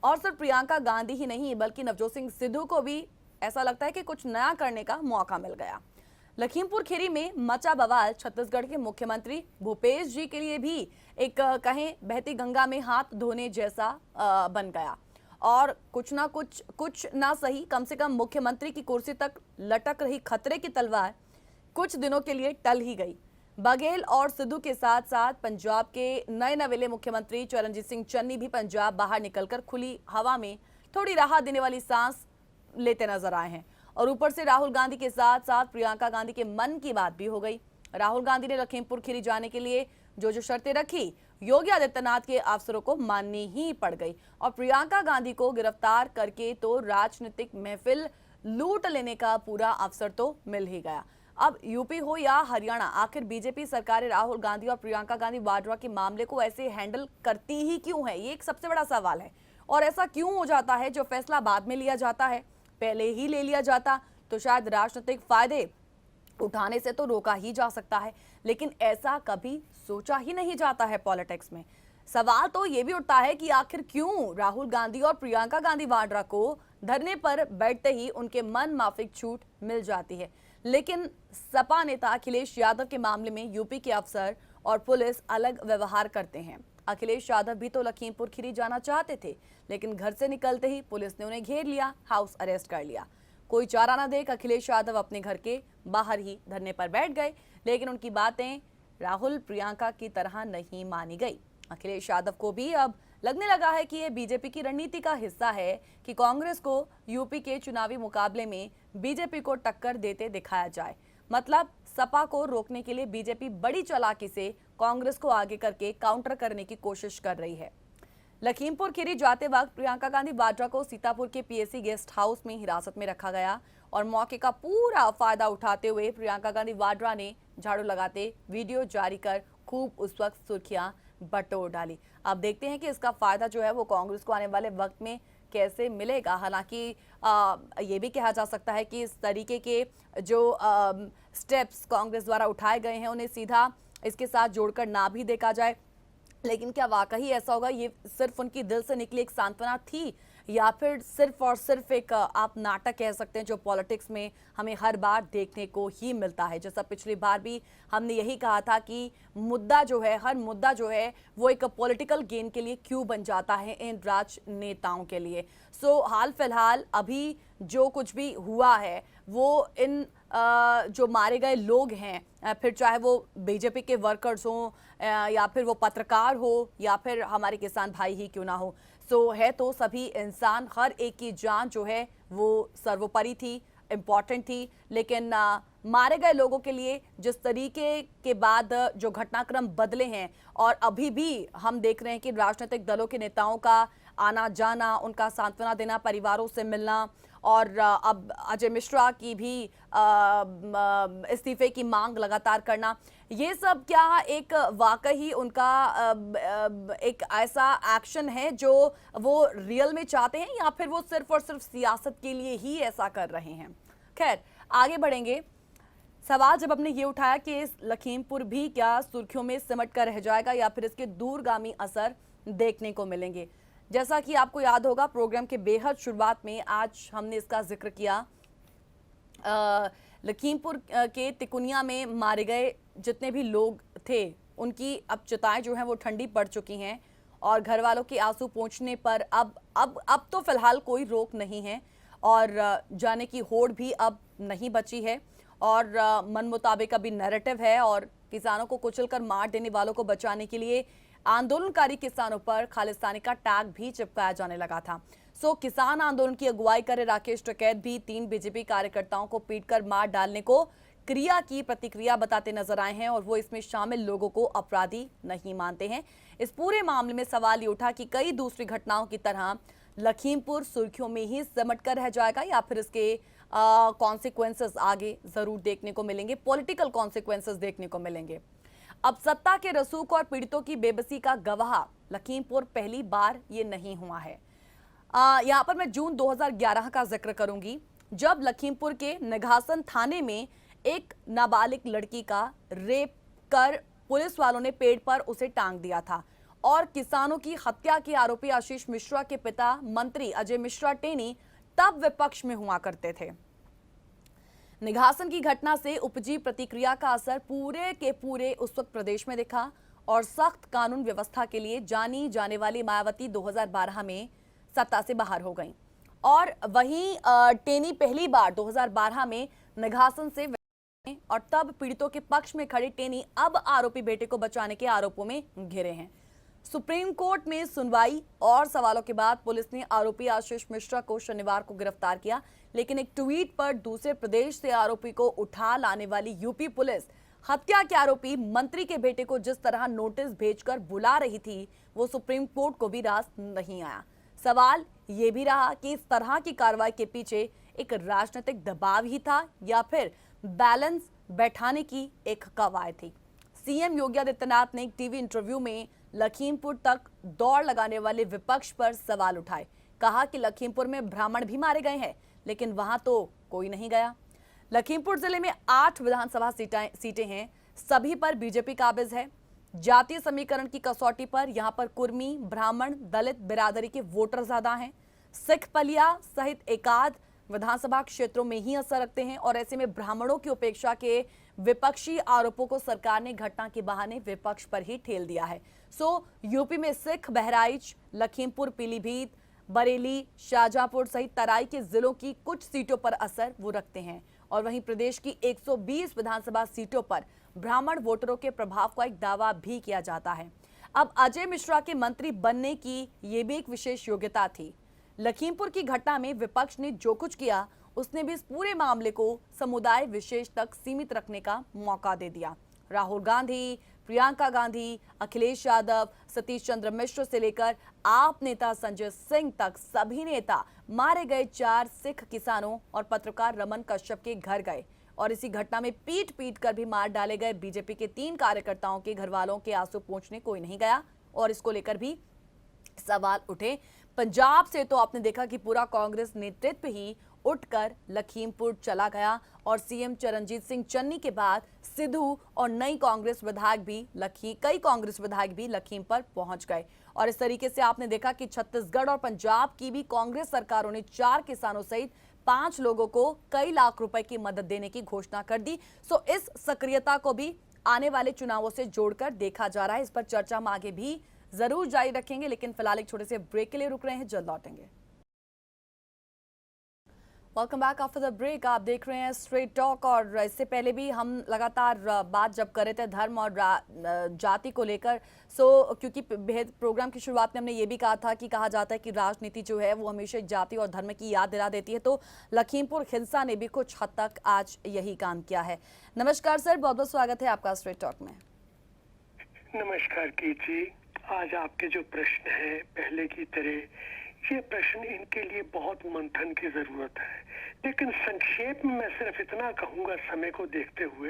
और सिर्फ प्रियंका गांधी ही नहीं बल्कि नवजोत सिंह सिद्धू को भी ऐसा लगता है कि कुछ नया करने का मौका मिल गया। लखीमपुर खीरी में मचा बवाल छत्तीसगढ़ के मुख्यमंत्री भूपेश जी के लिए भी एक कहें बहती गंगा में हाथ धोने जैसा बन गया। और कुछ ना सही, कम से कम मुख्यमंत्री की कुर्सी तक लटक रही खतरे की तलवार कुछ दिनों के लिए टल ही गई। बघेल और सिद्धू के साथ साथ पंजाब के नए नवेले मुख्यमंत्री चरणजीत सिंह चन्नी भी पंजाब बाहर निकलकर खुली हवा में थोड़ी राहत देने वाली सांस लेते नजर आए हैं। और ऊपर से राहुल गांधी के साथ साथ प्रियंका गांधी के मन की बात भी हो गई। राहुल गांधी ने लखीमपुर खीरी जाने के लिए जो शर्तें रखी, योगी आदित्यनाथ के अफसरों को माननी ही पड़ गई। और प्रियंका गांधी को गिरफ्तार करके तो राजनीतिक महफिल लूट लेने का पूरा अवसर तो मिल ही गया। अब यूपी हो या हरियाणा, आखिर बीजेपी सरकारें राहुल गांधी और प्रियंका गांधी वाड्रा के मामले को ऐसे हैंडल करती ही क्यों है, ये एक सबसे बड़ा सवाल है। और ऐसा क्यों हो जाता है जो फैसला बाद में लिया जाता है, पहले ही ले लिया जाता तो शायद राजनीतिक फायदे उठाने से तो रोका ही जा सकता है, लेकिन ऐसा कभी सोचा ही नहीं जाता है पॉलिटिक्स में। सवाल तो ये भी उठता है कि आखिर क्यों राहुल गांधी और प्रियंका गांधी वाड्रा को धरने पर बैठते ही उनके मन माफिक छूट मिल जाती है। लेकिन सपा नेता अखिलेश यादव के मामले में यूपी के अफसर और पुलिस अलग व्यवहार करते हैं। अखिलेश यादव भी तो लखीमपुर खीरी जाना चाहते थे, लेकिन घर से निकलते ही पुलिस ने उन्हें घेर लिया, हाउस अरेस्ट कर लिया। कोई चारा न देख अखिलेश यादव अपने घर के बाहर ही धरने पर बैठ गए, लेकिन उनकी बातें राहुल प्रियंका की तरह नहीं मानी गई। अखिलेश यादव को भी अब लगने लगा है कि यह बीजेपी की रणनीति का हिस्सा है कि कांग्रेस को यूपी के चुनावी मुकाबले में बीजेपी को टक्कर देते दिखाया जाए। मतलब सपा को रोकने के लिए बीजेपी बड़ी चालाकी से कांग्रेस को आगे करके काउंटर करने की कोशिश कर रही है। लखीमपुर खीरी जाते वक्त प्रियंका गांधी वाड्रा को सीतापुर के पीएसी गेस्ट हाउस में हिरासत में रखा गया और मौके का पूरा फायदा उठाते हुए प्रियंका गांधी वाड्रा ने झाड़ू लगाते वीडियो जारी कर खूब उस वक्त सुर्खियां बटोर डाली। अब देखते हैं कि इसका फायदा जो है वो कांग्रेस को आने वाले वक्त में कैसे मिलेगा। हालांकि ये भी कहा जा सकता है कि इस तरीके के जो स्टेप्स कांग्रेस द्वारा उठाए गए हैं उन्हें सीधा इसके साथ जोड़कर ना भी देखा जाए, लेकिन क्या वाकई ऐसा होगा? ये सिर्फ उनकी दिल से निकली एक सांत्वना थी या फिर सिर्फ और सिर्फ एक आप नाटक कह सकते हैं जो पॉलिटिक्स में हमें हर बार देखने को ही मिलता है। जैसा पिछली बार भी हमने यही कहा था कि मुद्दा जो है, हर मुद्दा जो है वो एक पॉलिटिकल गेन के लिए क्यों बन जाता है इन राजनेताओं के लिए। सो हाल फिलहाल अभी जो कुछ भी हुआ है वो इन जो मारे गए लोग हैं, फिर चाहे वो बीजेपी के वर्कर्स हों या फिर वो पत्रकार हो या फिर हमारे किसान भाई ही क्यों ना हो, सो है तो सभी इंसान, हर एक की जान जो है वो सर्वोपरि थी, इम्पॉर्टेंट थी। लेकिन मारे गए लोगों के लिए जिस तरीके के बाद जो घटनाक्रम बदले हैं और अभी भी हम देख रहे हैं कि राजनीतिक दलों के नेताओं का आना जाना, उनका सांत्वना देना, परिवारों से मिलना और अब अजय मिश्रा की भी इस्तीफे की मांग लगातार करना, ये सब क्या एक वाकई उनका एक ऐसा एक्शन है जो वो रियल में चाहते हैं या फिर वो सिर्फ और सिर्फ सियासत के लिए ही ऐसा कर रहे हैं? खैर, आगे बढ़ेंगे। सवाल जब हमने ये उठाया कि इस लखीमपुर भी क्या सुर्खियों में सिमट कर रह जाएगा या फिर इसके दूरगामी असर देखने को मिलेंगे। जैसा कि आपको याद होगा, प्रोग्राम के बेहद शुरुआत में आज हमने इसका जिक्र किया, लखीमपुर के तिकुनिया में मारे गए जितने भी लोग थे उनकी अब चिताएं जो हैं वो ठंडी पड़ चुकी हैं और घर वालों के आंसू पहुंचने पर अब तो फिलहाल कोई रोक नहीं है और जाने की होड़ भी अब नहीं बची है और मन मुताबिक अभी नैरेटिव है और किसानों को कुचलकर मार देने वालों को बचाने के लिए आंदोलनकारी किसानों पर खालिस्तानी का टैग भी चिपकाया जाने लगा था। सो किसान आंदोलन की अगुवाई करे राकेश टिकैत भी 3 बीजेपी कार्यकर्ताओं को पीटकर मार डालने को क्रिया की प्रतिक्रिया बताते नजर आए हैं और वो इसमें शामिल लोगों को अपराधी नहीं मानते हैं। इस पूरे मामले में सवाल ये उठा कि कई दूसरी घटनाओं की तरह लखीमपुर सुर्खियों में ही सिमट कर रह जाएगा या फिर इसके कॉन्सिक्वेंसेस आगे जरूर देखने को मिलेंगे, पॉलिटिकल कॉन्सिक्वेंसेस देखने को मिलेंगे। अब सत्ता के रसूख और पीड़ितों की बेबसी का गवाह लखीमपुर पहली बार ये नहीं हुआ है। यहाँ पर मैं जून 2011 का जिक्र करूंगी जब लखीमपुर के निघासन थाने में एक नाबालिग लड़की का रेप कर पुलिस वालों ने पेड़ पर उसे टांग दिया था और किसानों की हत्या के आरोपी आशीष मिश्रा के पिता मंत्री अजय मिश्रा टेनी तब विपक्ष में हुआ करते थे। निघासन की घटना से उपजी प्रतिक्रिया का असर पूरे के पूरे उस वक्त प्रदेश में दिखा और सख्त कानून व्यवस्था के लिए जानी जाने वाली मायावती 2012 में सत्ता से बाहर हो गईं और वहीं टेनी पहली बार 2012 में निघासन से और तब पीड़ितों के पक्ष में खड़े टेनी अब आरोपी बेटे को बचाने के आरोपों में घिरे हैं। सुप्रीम कोर्ट में सुनवाई और सवालों के बाद पुलिस ने आरोपी आशीष मिश्रा को शनिवार को गिरफ्तार किया, लेकिन एक ट्वीट पर दूसरे प्रदेश से आरोपी को उठा लाने वाली यूपी पुलिस हत्या के आरोपी मंत्री के बेटे को जिस तरह नोटिस भेजकर बुला रही थी, वो सुप्रीम कोर्ट को भी रास नहीं आया। सवाल ये भी रहा कि इस तरह की कार्रवाई के पीछे एक राजनीतिक दबाव ही था या फिर बैलेंस बैठाने की एक कवायद थी। सीएम योगी आदित्यनाथ ने एक टीवी इंटरव्यू में लखीमपुर तक दौड़ लगाने वाले विपक्ष पर सवाल उठाए। कहा कि लखीमपुर में ब्राह्मण भी मारे गए हैं, लेकिन वहां तो कोई नहीं गया। लखीमपुर जिले में 8 विधानसभा सीटें हैं, सभी पर बीजेपी काबिज है। जातीय समीकरण की कसौटी पर यहां पर कुर्मी, ब्राह्मण, दलित बिरादरी के वोटर ज्यादा हैं। सिख पलिया सहित एकाध विधानसभा क्षेत्रों में ही असर रखते हैं और ऐसे में ब्राह्मणों की उपेक्षा के विपक्षी आरोपों को सरकार ने घटना के बहाने विपक्ष पर ही ठेल दिया है। यूपी में सिख, बहराइच, लखीमपुर, पीलीभीत, बरेली, शाहजहांपुर सहित तराई के जिलों की कुछ सीटों पर असर वो रखते हैं और वहीं प्रदेश की 120 विधानसभा सीटों पर ब्राह्मण वोटरों के प्रभाव का एक दावा भी किया जाता है। अब अजय मिश्रा के मंत्री बनने की ये भी एक विशेष योग्यता थी। लखीमपुर की घटना में विपक्ष ने जो कुछ किया, उसने भी इस पूरे मामले को समुदाय विशेष तक सीमित रखने का मौका दे दिया। राहुल गांधी, प्रियंका गांधी, अखिलेश यादव, सतीश चंद्र मिश्र से लेकर आप नेता संजय सिंह तक सभी नेता मारे गए 4 सिख किसानों और पत्रकार रमन कश्यप के घर गए और इसी घटना में पीट पीट कर भी मार डाले गए बीजेपी के 3 कार्यकर्ताओं के घर वालों के आंसू पोंछने कोई नहीं गया और इसको लेकर भी सवाल उठे। पंजाब से तो आपने देखा कि पूरा कांग्रेस नेतृत्व ही उठकर लखीमपुर चला गया और सीएम चरणजीत सिंह चन्नी के बाद सिद्धू और कई कांग्रेस विधायक भी लखीम पर पहुंच गए और इस तरीके से आपने देखा कि छत्तीसगढ़ और पंजाब की भी कांग्रेस सरकारों ने 4 किसानों सहित 5 लोगों को कई लाख रुपए की मदद देने की घोषणा कर दी। इस सक्रियता को भी आने वाले चुनावों से जोड़कर देखा जा रहा है। इस पर चर्चा हम आगे भी जरूर जारी रखेंगे, लेकिन फिलहाल एक छोटे से ब्रेक के लिए रुक रहे हैं, जल्द लौटेंगे। Welcome back after the break. आप देख रहे हैं स्ट्रेट टॉक और इससे पहले भी हम लगातार बात जब कर रहे थे धर्म और जाति को लेकर, क्योंकि प्रोग्राम की शुरुआत में हमने ये भी कहा था कि कहा जाता है कि राजनीति जो है वो हमेशा जाति और धर्म की याद दिला देती है, तो लखीमपुर हिंसा ने भी कुछ हद तक आज यही काम किया है। नमस्कार सर, बहुत बहुत स्वागत है आपका स्ट्रेट टॉक में। नमस्कार कीजी। आज आपके जो प्रश्न है पहले की तरह ये प्रश्न इनके लिए बहुत मंथन की जरूरत है, लेकिन संक्षेप में मैं सिर्फ इतना कहूंगा समय को देखते हुए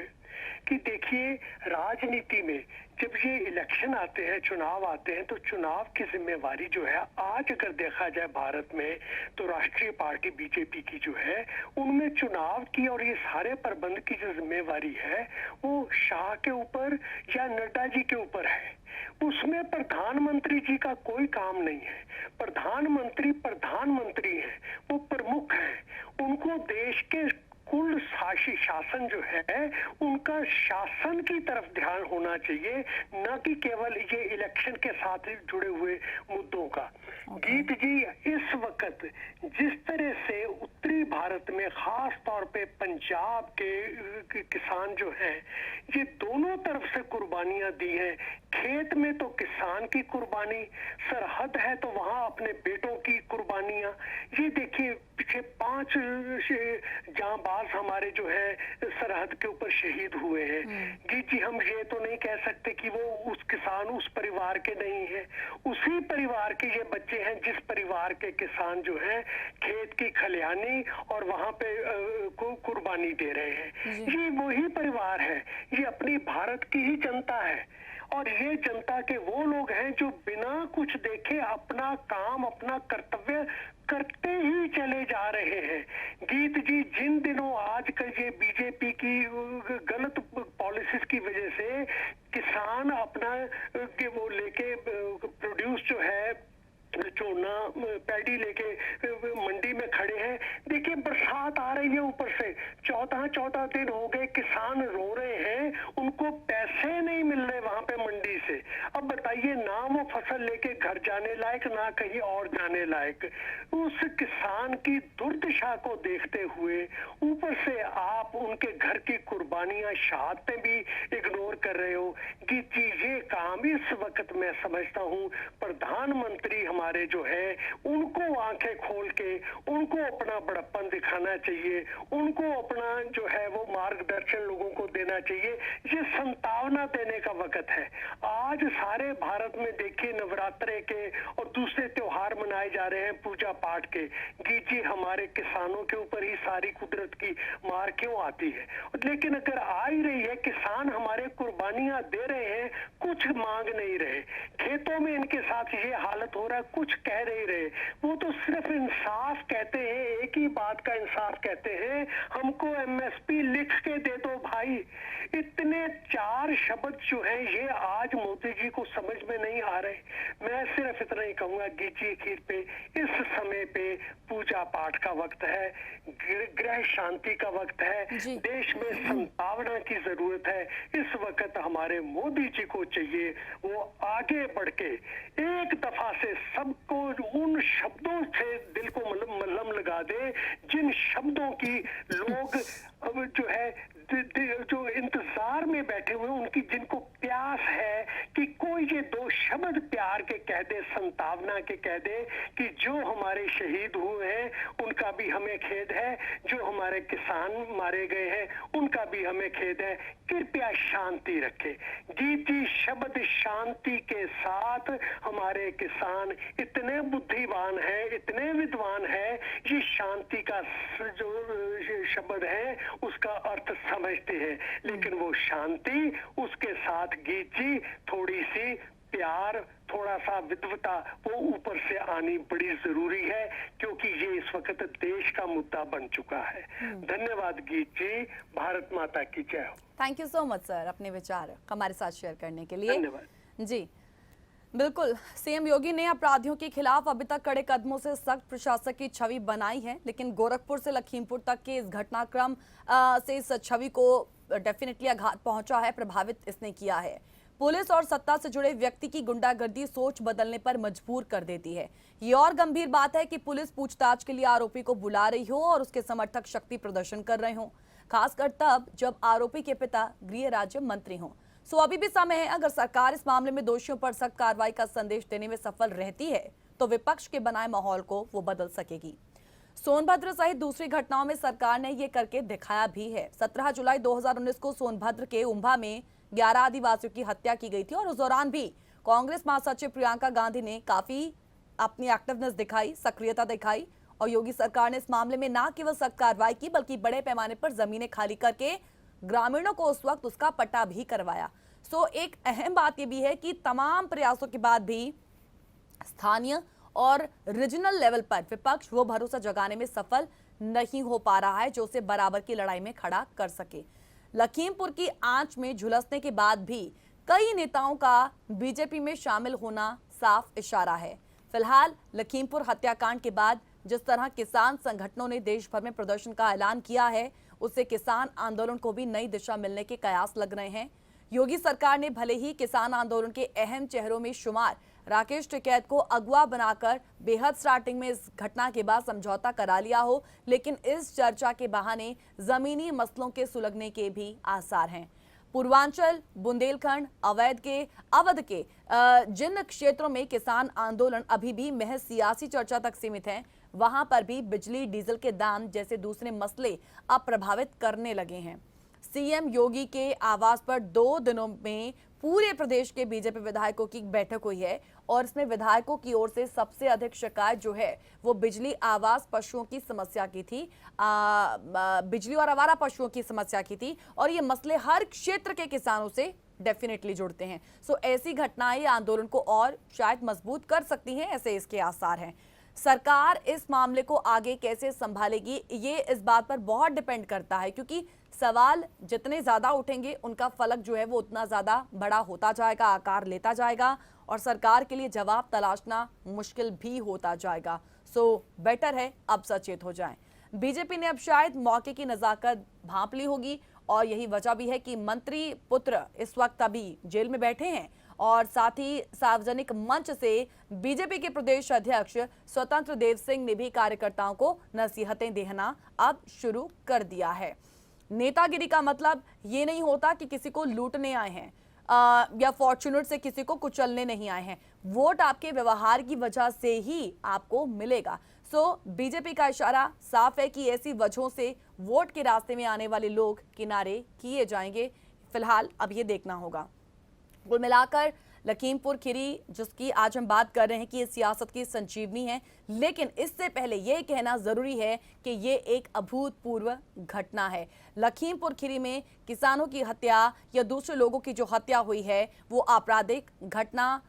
कि देखिए, राजनीति में जब ये इलेक्शन आते हैं, चुनाव आते हैं, तो चुनाव की जिम्मेवारी जो है आज अगर देखा जाए भारत में तो राष्ट्रीय पार्टी बीजेपी की जो है उनमें चुनाव की और ये सारे प्रबंध की जो जिम्मेवारी है वो शाह के ऊपर या नड्डा जी के ऊपर है। उसमें प्रधानमंत्री जी का कोई काम नहीं है। प्रधानमंत्री हैं, वो प्रमुख हैं, उनको देश के कुल शासन जो है उनका शासन की तरफ ध्यान होना चाहिए, न कि केवल ये इलेक्शन के साथ जुड़े हुए मुद्दों का। गीत जी, इस वक्त जिस तरह से उत्तरी भारत में खास तौर पे पंजाब के किसान जो हैं ये दोनों तरफ से कुर्बानियां दी हैं। खेत में तो किसान की कुर्बानी, सरहद है तो वहां अपने बेटों की कुर्बानियां। ये देखिए, पीछे 5 जांबाज हमारे जो है सरहद के ऊपर शहीद हुए हैं। जी, हम ये तो नहीं कह सकते कि वो उस किसान उस परिवार के नहीं है, उसी परिवार के ये बच्चे हैं जिस परिवार के किसान जो है खेत की खलियानी और वहां पे कुर्बानी दे रहे हैं। ये वही परिवार है, ये अपनी भारत की ही जनता है और ये जनता के वो लोग हैं जो बिना कुछ देखे अपना काम, अपना कर्तव्य करते ही चले जा रहे हैं। गीत जी, जिन दिनों आजकल ये बीजेपी की गलत पॉलिसीज की वजह से किसान अपना के वो लेके प्रोड्यूस जो है जो ना पैडी लेके मंडी में खड़े हैं। देखिए बरसात आ रही है ऊपर से, 14 दिन हो गए किसान रो रहे हैं, उनको पैसे नहीं मिल रहे वहां पे मंडी से। अब बताइए, ना वो फसल लेके घर जाने लायक, ना कहीं और जाने लायक। उस किसान की दुर्दशा को देखते हुए ऊपर से आप उनके घर की कुर्बानियां, शहादतें भी इग्नोर कर रहे हो कि ये काम इस वक्त मैं समझता हूं प्रधानमंत्री हमारे जो है उनको आंखें खोल के उनको अपना बड़प्पन दिखाना चाहिए, उनको अपना जो है वो मार्गदर्शन लोगों को देना चाहिए। ये संतावना देने का वक्त है। आज सारे भारत में देखिए नवरात्रे के और दूसरे त्योहार मनाए जा रहे हैं पूजा पाठ के। जी हमारे किसानों के ऊपर ही सारी कुदरत की मार क्यों आती है? लेकिन अगर आ ही रही है, किसान हमारे कुर्बानियां दे रहे हैं, कुछ मांग नहीं रहे, खेतों में इनके साथ ये हालत हो रहा है, कुछ कह नहीं रहे। वो तो सिर्फ इंसाफ कहते हैं, एक ही बात का इंसाफ कहते हैं, हमको एमएसपी लिख के दे दो भाई। इतने 4 शब्द जो है ये आज मोदी जी को समझ में नहीं आ रहे। मैं सिर्फ इतना ही कहूंगा, गीची खीर पे इस समय पे पूजा पाठ का वक्त है, गृह शांति का वक्त है, देश में संभावना की जरूरत है। इस वक्त हमारे मोदी जी को चाहिए वो आगे बढ़ के एक दफा से सबको उन शब्दों से दिल को मलहम लगा दे जिन शब्दों की लोग अब जो है जो इंतजार में बैठे हुए, उनकी जिनको प्यास है कि कोई ये 2 शब्द प्यार के कह दे, संतावना के कह दे कि जो हमारे शहीद हुए हैं उनका भी हमें खेद है, जो हमारे किसान मारे गए हैं उनका भी हमें खेद है, कृपया शांति रखे। जी शब्द शांति के साथ हमारे किसान इतने बुद्धिमान है, इतने विद्वान है, ये शांति का जो शब्द है उसका अर्थ समझते हैं। लेकिन वो शांति, उसके साथ गीत जी थोड़ी सी प्यार, थोड़ा सा विद्वता वो ऊपर से आनी बड़ी जरूरी है, क्योंकि ये इस वक्त देश का मुद्दा बन चुका है। धन्यवाद गीत जी, भारत माता की जय हो। Thank you so much sir, अपने विचार हमारे साथ शेयर करने के लिए। धन्यवाद जी बिल्कुल, सीएम योगी ने अपराधियों के खिलाफ अभी तक कड़े कदमों से सख्त प्रशासन की छवि बनाई है, लेकिन गोरखपुर से लखीमपुर तक के इस घटनाक्रम से इस छवि को डेफिनेटली आघात पहुंचा है, प्रभावित इसने किया है। पुलिस और सत्ता से जुड़े व्यक्ति की गुंडागर्दी सोच बदलने पर मजबूर कर देती है। ये और गंभीर बात है कि पुलिस पूछताछ के लिए आरोपी को बुला रही हो और उसके समर्थक शक्ति प्रदर्शन कर रहे हो, खासकर तब जब आरोपी के पिता गृह राज्य मंत्री हों। सो अभी भी समय है, अगर सरकार इस मामले में दोषियों पर सख्त कार्रवाई का संदेश देने में सफल रहती है तो विपक्ष के बनाए माहौल को वो बदल सकेगी। सोनभद्र सहित दूसरी घटनाओं में सरकार ने ये करके दिखाया भी है। 17 जुलाई 2019 को सोनभद्र के उम्भा में 11 आदिवासियों की हत्या की गई थी और उस दौरान भी कांग्रेस महासचिव प्रियंका गांधी ने काफी अपनी एक्टिवनेस दिखाई, सक्रियता दिखाई और योगी सरकार ने इस मामले में न केवल सख्त कार्रवाई की बल्कि बड़े पैमाने पर जमीनें खाली करके ग्रामीणों को उस वक्त उसका पट्टा भी करवाया। सो एक अहम बात यह भी है कि तमाम प्रयासों के बाद भी स्थानीय और रीजनल लेवल पर विपक्ष वो भरोसा जगाने में सफल नहीं हो पा रहा है जो उसे बराबर की लड़ाई में खड़ा कर सके। लखीमपुर की आंच में झुलसने के बाद भी कई नेताओं का बीजेपी में शामिल होना साफ इशारा है। फिलहाल लखीमपुर हत्याकांड के बाद जिस तरह किसान संगठनों ने देश भर में प्रदर्शन का ऐलान किया है, उससे किसान आंदोलन को भी नई दिशा मिलने के कयास लग रहे हैं। योगी सरकार ने भले ही किसान आंदोलन के अहम चेहरों में शुमार राकेश टिकैत को अगवा बनाकर बेहद स्टार्टिंग में इस घटना के बाद समझौता करा लिया हो, लेकिन इस चर्चा के बहाने जमीनी मसलों के सुलगने के भी आसार हैं। पूर्वांचल, बुंदेलखंड, अवध के जिन क्षेत्रों में किसान आंदोलन अभी भी महज सियासी चर्चा तक सीमित है, वहां पर भी बिजली, डीजल के दाम जैसे दूसरे मसले अब प्रभावित करने लगे हैं। सीएम योगी के आवास पर 2 दिनों में पूरे प्रदेश के बीजेपी विधायकों की बैठक हुई है और इसमें विधायकों की ओर से सबसे अधिक शिकायत जो है वो बिजली, आवास, पशुओं की समस्या की थी। बिजली और आवारा पशुओं की समस्या की थी और ये मसले हर क्षेत्र के किसानों से डेफिनेटली जुड़ते हैं। सो ऐसी घटनाएं आंदोलन को और शायद मजबूत कर सकती हैं, ऐसे इसके आसार हैं। सरकार इस मामले को आगे कैसे संभालेगी, ये इस बात पर बहुत डिपेंड करता है, क्योंकि सवाल जितने ज्यादा उठेंगे उनका फलक जो है वो उतना ज्यादा बड़ा होता जाएगा, आकार लेता जाएगा और सरकार के लिए जवाब तलाशना मुश्किल भी होता जाएगा। सो बेटर है अब सचेत हो जाएं। बीजेपी ने अब शायद मौके की नजाकत भांप ली होगी और यही वजह भी है कि मंत्री पुत्र इस वक्त अभी जेल में बैठे हैं और साथ ही सार्वजनिक मंच से बीजेपी के प्रदेश अध्यक्ष स्वतंत्र देव सिंह ने भी कार्यकर्ताओं को नसीहतें देना अब शुरू कर दिया है। नेतागिरी का मतलब ये नहीं होता कि किसी को लूटने आए हैं या फॉर्च्यूनर से किसी को कुचलने नहीं आए हैं। वोट आपके व्यवहार की वजह से ही आपको मिलेगा। सो बीजेपी का इशारा साफ है कि ऐसी वजहों से वोट के रास्ते में आने वाले लोग किनारे किए जाएंगे। फिलहाल अब ये देखना होगा। कुल मिलाकर लखीमपुर खीरी जिसकी आज हम बात कर रहे हैं कि ये सियासत की संजीवनी है, लेकिन इससे पहले ये कहना जरूरी है कि ये एक अभूतपूर्व घटना है। लखीमपुर खीरी में किसानों की हत्या या दूसरे लोगों की जो हत्या हुई है वो आपराधिक घटना,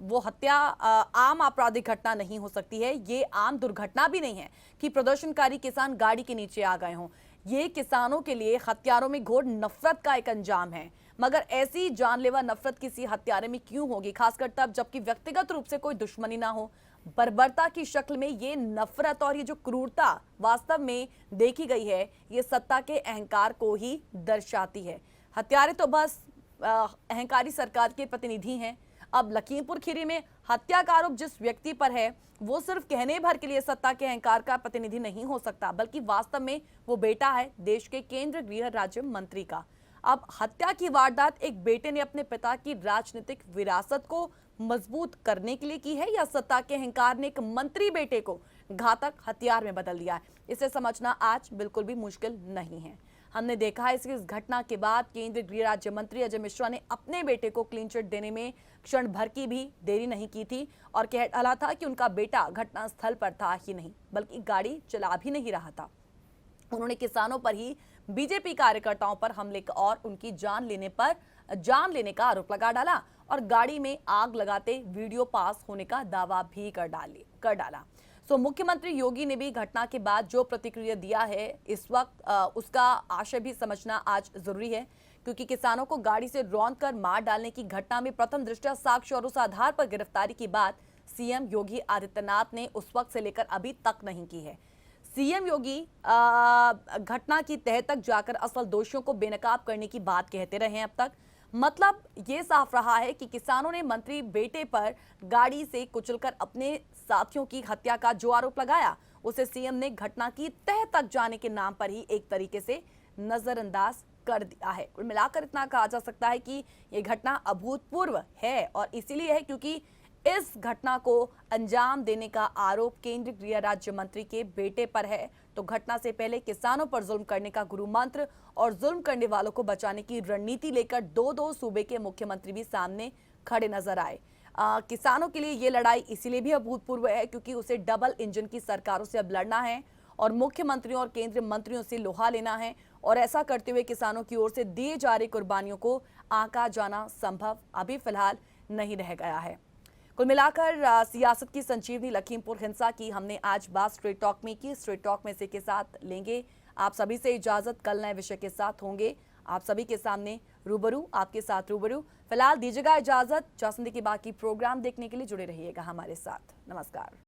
वो हत्या आम आपराधिक घटना नहीं हो सकती है। ये आम दुर्घटना भी नहीं है कि प्रदर्शनकारी किसान गाड़ी के नीचे आ गए हों। ये किसानों के लिए हत्यारों में घोर नफरत का एक अंजाम है। मगर ऐसी जानलेवा नफरत किसी हत्यारे में क्यों होगी, खासकर तब जबकि व्यक्तिगत रूप से कोई दुश्मनी ना हो। बर्बरता की शक्ल में ये नफरत और ये जो क्रूरता वास्तव में देखी गई है, ये सत्ता के अहंकार को ही दर्शाती है। हत्यारे तो बस अहंकारी सरकार के प्रतिनिधि हैं। अब लखीमपुर खीरी में हत्या का आरोप जिस व्यक्ति पर है वो सिर्फ कहने भर के लिए सत्ता के अहंकार का प्रतिनिधि नहीं हो सकता, बल्कि वास्तव में वो बेटा है देश के केंद्रीय गृह राज्य मंत्री का। अब हत्या की वारदात एक बेटे ने अपने पिता की राजनीतिक विरासत को मजबूत करने के लिए की है या सत्ता के अहंकार ने एक मंत्री बेटे को घातक हथियार में बदल दिया है, इसे समझना आज बिल्कुल भी मुश्किल नहीं है। हमने देखा है इस घटना के बाद केंद्रीय गृह राज्य मंत्री अजय मिश्रा ने अपने बेटे को क्लीन चिट देने में क्षण भर की भी देरी नहीं की थी और कह डाला था कि उनका बेटा घटना स्थल पर था ही नहीं बल्कि गाड़ी चला भी नहीं रहा था। उन्होंने किसानों पर ही बीजेपी कार्यकर्ताओं पर हमले और उनकी जान लेने का आरोप लगा डाला और गाड़ी में आग लगाते वीडियो पास होने का दावा भी कर डाला। सो मुख्यमंत्री योगी ने भी घटना के बाद जो प्रतिक्रिया दिया है इस वक्त उसका आशय भी समझना आज जरूरी है, क्योंकि किसानों को गाड़ी से रौंद कर मार डालने की घटना में प्रथम दृष्टया साक्ष्य और उस आधार पर गिरफ्तारी की बात सीएम योगी आदित्यनाथ ने उस वक्त से लेकर अभी तक नहीं की है। सीएम योगी घटना की तह तक जाकर असल दोषियों को बेनकाब करने की बात कहते रहे हैं अब तक। मतलब ये साफ रहा है कि किसानों ने मंत्री बेटे पर गाड़ी से कुचलकर अपने साथियों की हत्या का जो आरोप लगाया उसे सीएम ने घटना की तह तक जाने के नाम पर ही एक तरीके से नजरअंदाज कर दिया है। कुल मिलाकर इतना कहा जा सकता है कि यह घटना अभूतपूर्व है और इसीलिए है क्योंकि इस घटना को अंजाम देने का आरोप केंद्रीय गृह राज्य मंत्री के बेटे पर है। तो घटना से पहले किसानों पर जुल्म करने का गुरु मंत्र और जुल्म करने वालों को बचाने की रणनीति लेकर दो सूबे के मुख्यमंत्री भी सामने खड़े नजर आए। किसानों के लिए ये लड़ाई इसीलिए भी अभूतपूर्व है क्योंकि उसे डबल इंजन की सरकारों से अब लड़ना है और मुख्यमंत्रियों और केंद्रीय मंत्रियों से लोहा लेना है और ऐसा करते हुए किसानों की ओर से दिए जा रही कुर्बानियों को आंका जाना संभव अभी फिलहाल नहीं रह गया है। कुल मिलाकर सियासत की संजीवनी लखीमपुर हिंसा की हमने आज बात स्ट्रेट टॉक में की। स्ट्रेट टॉक में से के साथ लेंगे आप सभी से इजाजत, कल नए विषय के साथ होंगे आप सभी के सामने रूबरू, आपके साथ रूबरू। फिलहाल दीजिएगा इजाजत। जासंदी के बाकी प्रोग्राम देखने के लिए जुड़े रहिएगा हमारे साथ। नमस्कार।